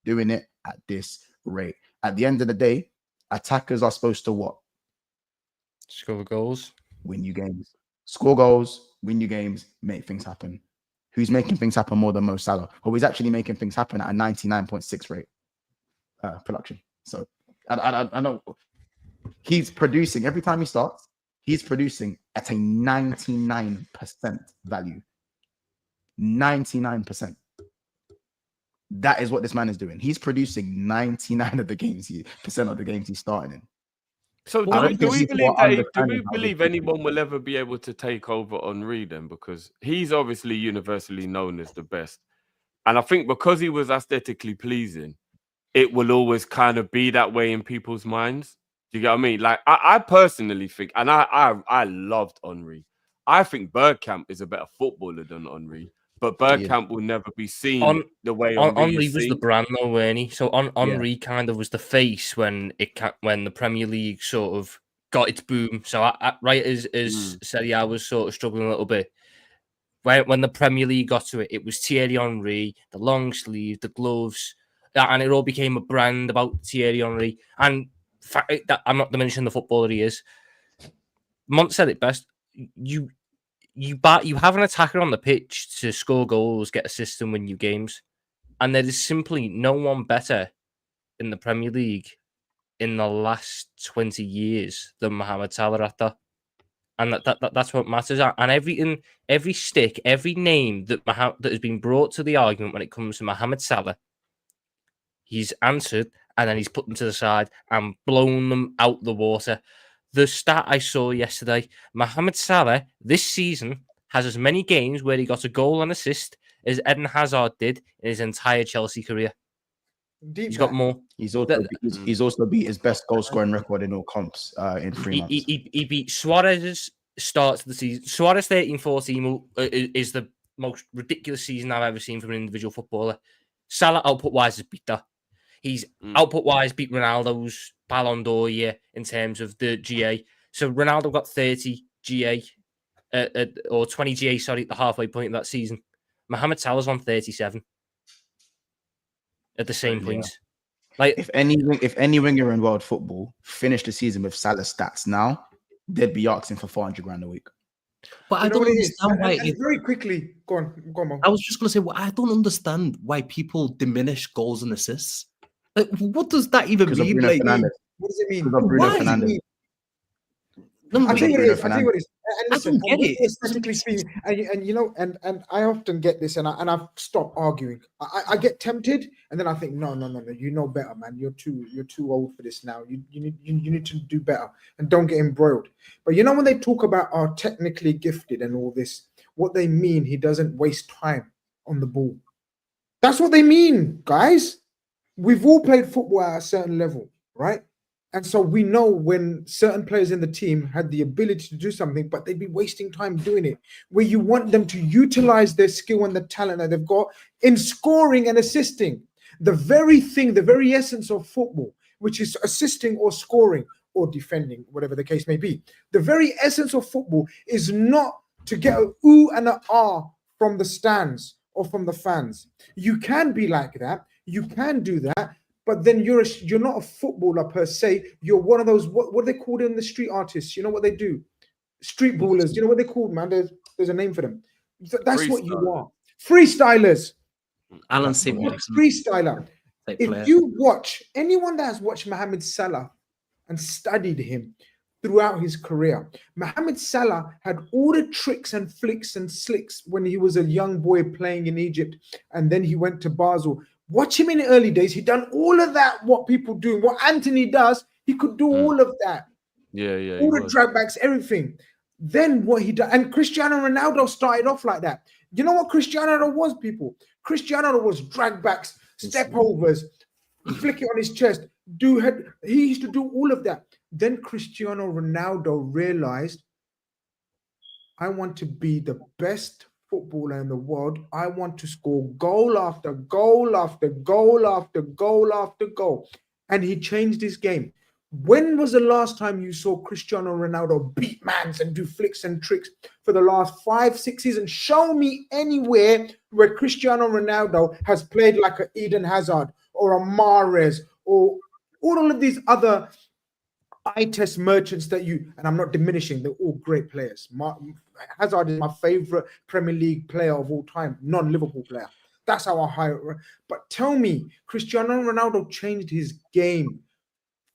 doing it at this rate. At the end of the day, attackers are supposed to what? Score goals. Win you games. Score goals, win you games, make things happen. Who's making things happen more than Mo Salah? Or he's actually making things happen at a 99.6 rate production. So I know he's producing every time he starts. He's producing at a 99% value. 99%. That is what this man is doing. He's producing 99 of the games he's starting in. So do we believe anyone will ever be able to take over Henry then? Because he's obviously universally known as the best. And I think because he was aesthetically pleasing, it will always kind of be that way in people's minds. Do you get what I mean? Like I personally think, and I loved Henry. I think Bergkamp is a better footballer than Henry. But Bergkamp will never be seen the way Henry was the brand, though, weren't he? So Henry kind of was the face when the Premier League sort of got its boom. So right as Serie A was sort of struggling a little bit, when the Premier League got to it, it was Thierry Henry, the long sleeve, the gloves, and it all became a brand about Thierry Henry. And I'm not diminishing the footballer he is. Mont said it best. You have an attacker on the pitch to score goals, get assists, and win you games. And there is simply no one better in the Premier League in the last 20 years than Mohamed Salah at that. And that's what matters. And every stick, every name that has been brought to the argument when it comes to Mohamed Salah, he's answered, and then he's put them to the side and blown them out the water. The stat I saw yesterday, Mohamed Salah this season has as many games where he got a goal and assist as Eden Hazard did in his entire Chelsea career. He's got more. He's also beat his best goal scoring record in all comps in 3 months. He beat Suarez's start of the season. Suarez 13-14 is the most ridiculous season I've ever seen from an individual footballer. Salah output-wise has beat that. He's output-wise beat Ronaldo's Ballon d'Or year in terms of the GA. So Ronaldo got 30 GA, or 20 GA, sorry, at the halfway point of that season. Mohamed Salah's on 37 at the same point. Like, if any winger in world football finished the season with Salah stats now, they'd be asking for 400 grand a week. But I don't understand why. Very quickly, go on, Mom. I was just going to say, I don't understand why people diminish goals and assists. Like, what does that even mean? Like, what does it mean? Why? No, I think it is. And listen, I don't get it. Aesthetically speaking, and you know, and I often get this, and I've stopped arguing. I get tempted, and then I think, no, you know better, man. You're too old for this now. You need to do better, and don't get embroiled. But you know, when they talk about our technically gifted and all this, what they mean, he doesn't waste time on the ball. That's what they mean, guys. We've all played football at a certain level, right? And so we know when certain players in the team had the ability to do something, but they'd be wasting time doing it, where you want them to utilize their skill and the talent that they've got in scoring and assisting. The very thing, the very essence of football, which is assisting or scoring or defending, whatever the case may be. The very essence of football is not to get an ooh and an ah from the stands or from the fans. You can be like that. You can do that. But then you're not a footballer per se. You're one of those, what they call in the street artists. You know what they do? Street ballers. You know what they're called, man? There's a name for them. That's what you are. Freestylers. Alan Simmons. Freestyler. If you watch, anyone that has watched Mohamed Salah and studied him throughout his career, Mohamed Salah had all the tricks and flicks and slicks when he was a young boy playing in Egypt. And then he went to Basel. Watch him in the early days. He done all of that, what people do. What Anthony does, he could do all of that. Yeah. All the drag backs, everything. Then what he done, and Cristiano Ronaldo started off like that. You know what Cristiano was, people? Cristiano was drag backs, step overs, flick it on his chest, do head. He used to do all of that. Then Cristiano Ronaldo realized, I want to be the best footballer in the world. I want to score goal after goal after goal after goal after goal. And he changed his game. When was the last time you saw Cristiano Ronaldo beat mans and do flicks and tricks for the last 5-6 seasons? Show me anywhere where Cristiano Ronaldo has played like an Eden Hazard or a Mahrez or all of these other eye test merchants that you, and I'm not diminishing, they're all great players. Hazard is my favorite Premier League player of all time, non-Liverpool player. That's how I hire it. But tell me, Cristiano Ronaldo changed his game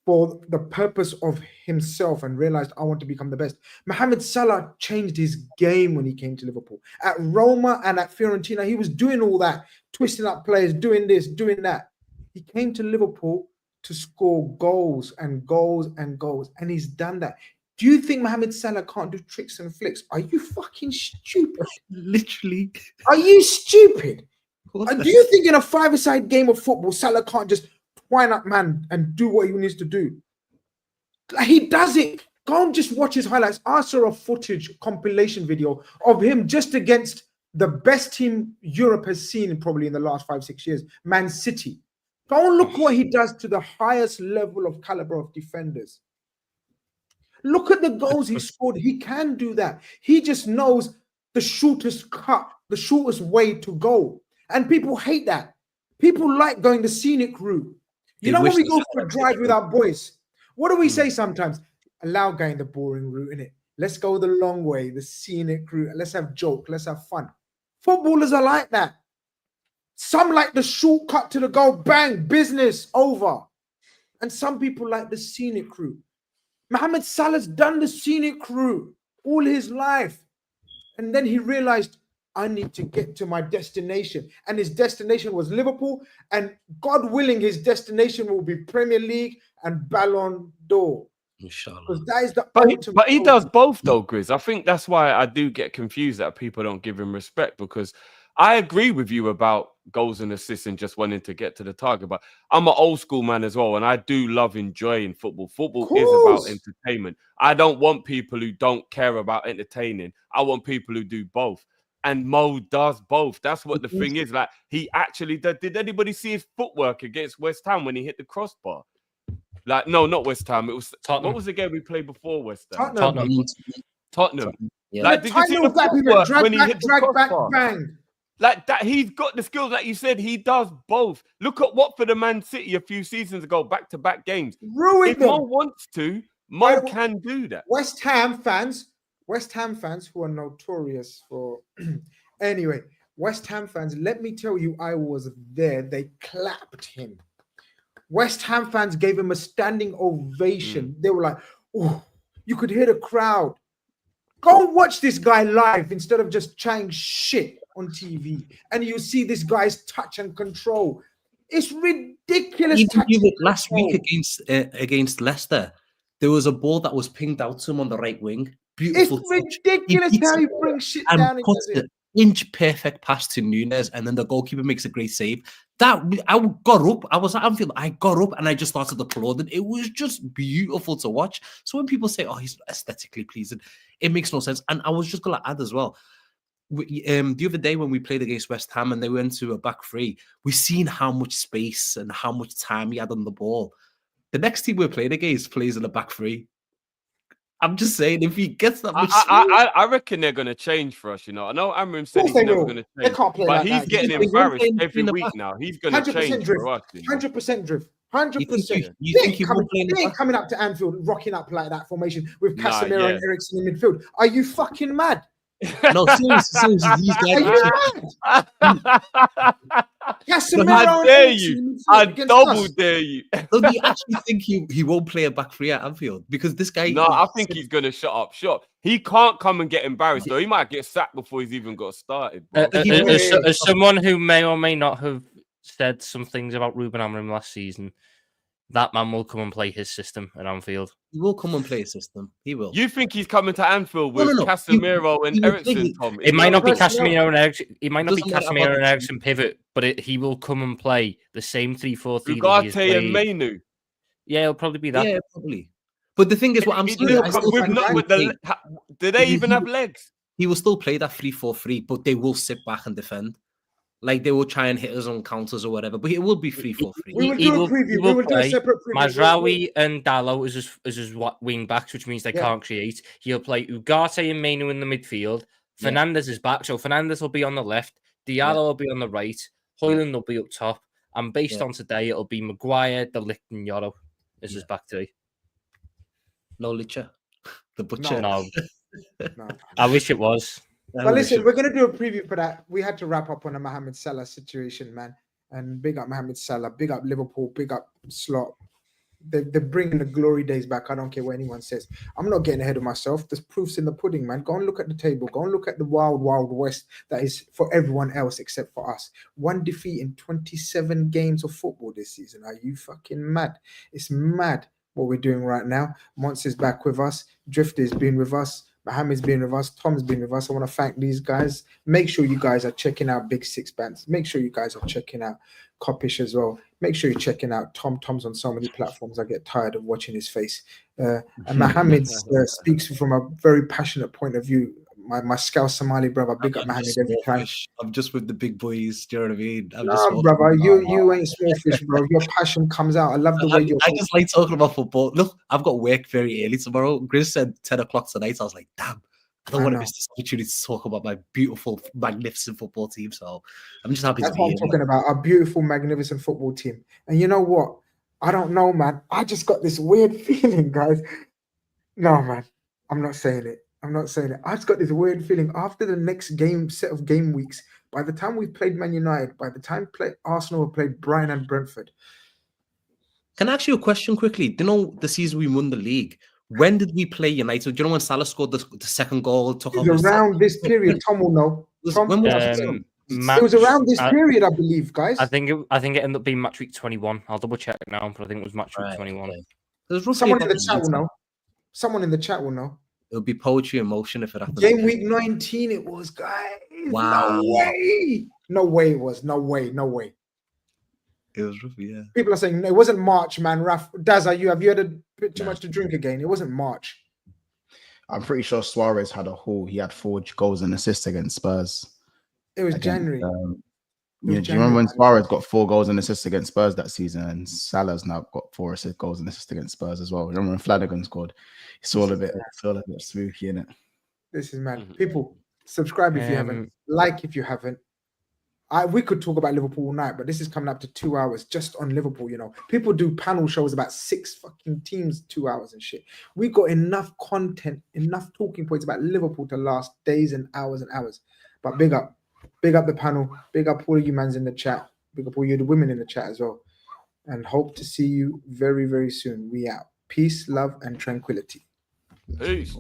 for the purpose of himself and realized, I want to become the best. Mohamed Salah changed his game when he came to Liverpool. At Roma and at Fiorentina, he was doing all that, twisting up players, doing this, doing that. He came to Liverpool to score goals and goals and goals, and he's done that. Do you think Mohamed Salah can't do tricks and flicks? Are you fucking stupid? Literally. Are you stupid? Do you think in a five-a-side game of football, Salah can't just twine up, man, and do what he needs to do? He does it. Go and just watch his highlights. I saw a footage compilation video of him just against the best team Europe has seen probably in the last 5-6 years, Man City. Go and look what he does to the highest level of caliber of defenders. Look at the goals he scored. He can do that. He just knows the shortest cut, the shortest way to go. And people hate that. People like going the scenic route. You know when we go for a drive with our boys, what do we say sometimes? Allow going the boring route, innit? Let's go the long way, the scenic route. Let's have joke. Let's have fun. Footballers are like that. Some like the shortcut to the goal, bang, business, over. And some people like the scenic route. Mohamed Salah's done the scenic route all his life. And then he realized, I need to get to my destination. And his destination was Liverpool. And God willing, his destination will be Premier League and Ballon d'Or. Inshallah. Because that is the but he does both though, Grizz. I think that's why I do get confused that people don't give him respect, because I agree with you about goals and assists and just wanting to get to the target, but I'm an old school man as well, and I do love enjoying football. Football is about entertainment. I don't want people who don't care about entertaining. I want people who do both. And Mo does both. That's what the thing is. Like, he actually did anybody see his footwork against West Ham when he hit the crossbar? Like, no, not West Ham. It was Tottenham. What was the game we played before West Ham? Tottenham. Yeah. Like, did you see the footwork when he hit the crossbar? Bang. Like that, he's got the skills. Like you said, he does both. Look at Watford and Man City a few seasons ago, back-to-back games. If Mo wants to, Mo can do that. West Ham fans who are notorious for anyway, West Ham fans, let me tell you, I was there. They clapped him. West Ham fans gave him a standing ovation. They were like, oh, you could hear the crowd. Go and watch this guy live instead of just chatting shit on TV. And you see this guy's touch and control. It's ridiculous. Even last week against Leicester, there was a ball that was pinged out to him on the right wing. Beautiful. It's ridiculous how he brings shit down. And puts the inch perfect pass to Nunes, and then the goalkeeper makes a great save. That I got up. I was at Anfield. I got up and I just started applauding. It was just beautiful to watch. So when people say, "Oh, he's aesthetically pleasing," it makes no sense. And I was just gonna add as well. The other day when we played against West Ham and they went to a back three, we seen how much space and how much time he had on the ball. The next team we're playing against plays in a back three. I'm just saying, if he gets that much, I reckon they're going to change for us. You know, I know Amram said he's never going to change, but he's getting embarrassed every week now. He's going to change for us. 100% drift. 100%. You think he ain't coming up to Anfield, rocking up like that formation with Casemiro and Eriksen in midfield? Are you fucking mad? No, seriously, these guys. How dare you? I double dare you. So do you actually think he won't play a back three at Anfield? Because this guy... No, I think he's going to shut up shop. He can't come and get embarrassed, though. He might get sacked before he's even got started. As someone who may or may not have said some things about Ruben Amorim last season, that man will come and play his system at Anfield. He will come and play his system. He will. You think he's coming to Anfield with Casemiro and Eriksen, Tom? It might not be Casemiro and Eriksen. It might not be Casemiro and Eriksen pivot, but he will come and play the same 3-4-3. Ugarte and Mainu. Yeah, it'll probably be that. Yeah, probably. But the thing is, what I'm saying, do they even have legs? He will still play that 3-4-3, but they will sit back and defend. Like, they will try and hit us on counters or whatever, but it will be 3-4-3. We will do a preview. We will do a separate preview. Mazraoui and Dalot as his wing backs, which means they can't create. He'll play Ugarte and Mainu in the midfield. Fernandes is back, so Fernandes will be on the left. Diallo will be on the right. Højlund will be up top. And based on today, it'll be Maguire, De Ligt, and Yoro as his back three. No Licha. The butcher. No. I wish it was. But listen, we're going to do a preview for that. We had to wrap up on the Mohamed Salah situation, man. And big up Mohamed Salah, big up Liverpool, big up Slot. They're bringing the glory days back. I don't care what anyone says. I'm not getting ahead of myself. There's proofs in the pudding, man. Go and look at the table. Go and look at the wild, wild west that is for everyone else except for us. 1 defeat in 27 games of football this season. Are you fucking mad? It's mad what we're doing right now. Mons is back with us. Drifter's been with us. Mohammed's been with us. Tom's been with us. I want to thank these guys. Make sure you guys are checking out Big Six Bands. Make sure you guys are checking out Copish as well. Make sure you're checking out Tom. Tom's on so many platforms. I get tired of watching his face. And Mohammed speaks from a very passionate point of view. My Scouse Somali brother, big up Mohammed every time. I'm just with the big boys. Do you know what I mean? No, brother, you ain't small fish, bro. Your passion comes out. I love the way I just like talking about football. Look, I've got work very early tomorrow. Grizz said 10 o'clock tonight. I was like, damn, I don't want to miss this opportunity to talk about my beautiful, magnificent football team. So I'm just happy to be here. That's what I'm talking about. Our beautiful, magnificent football team. And you know what? I don't know, man. I just got this weird feeling, guys. No, man. I'm not saying it. I just got this weird feeling after the next set of game weeks. By the time we played Man United, by the time Arsenal played Brighton and Brentford. Can I ask you a question quickly? Do you know the season we won the league? When did we play United? Do you know when Salah scored the second goal? It was around this period. Tom will know. When was that? It was around this period, I believe, guys. I think it ended up being match week 21. I'll double check now, but I think it was match week 21. Okay. Someone in the chat will know. It'll be poetry in motion if it happens. Game week 19, it was, guys. Wow. No way. No way it was. No way. No way. It was rough, yeah. People are saying it wasn't March, man. Raf, Daz, have you had a bit too much to drink again? It wasn't March. I'm pretty sure Suarez had a haul. He had 4 goals and assists against Spurs. It was January. Do you remember when Suarez got 4 goals and assists against Spurs that season, and Salah's now got 4 goals and assists against Spurs as well? Remember when Flanagan scored? It's all a bit spooky, isn't it? This is mad. People, subscribe if you haven't, like if you haven't. We could talk about Liverpool all night, but this is coming up to 2 hours just on Liverpool. You know, people do panel shows about 6 fucking teams, 2 hours and shit. We got enough content, enough talking points about Liverpool to last days and hours and hours. But big up the panel, big up all of you mans in the chat, big up all you the women in the chat as well, and hope to see you very, very soon. We out. Peace, love, and tranquility. Peace.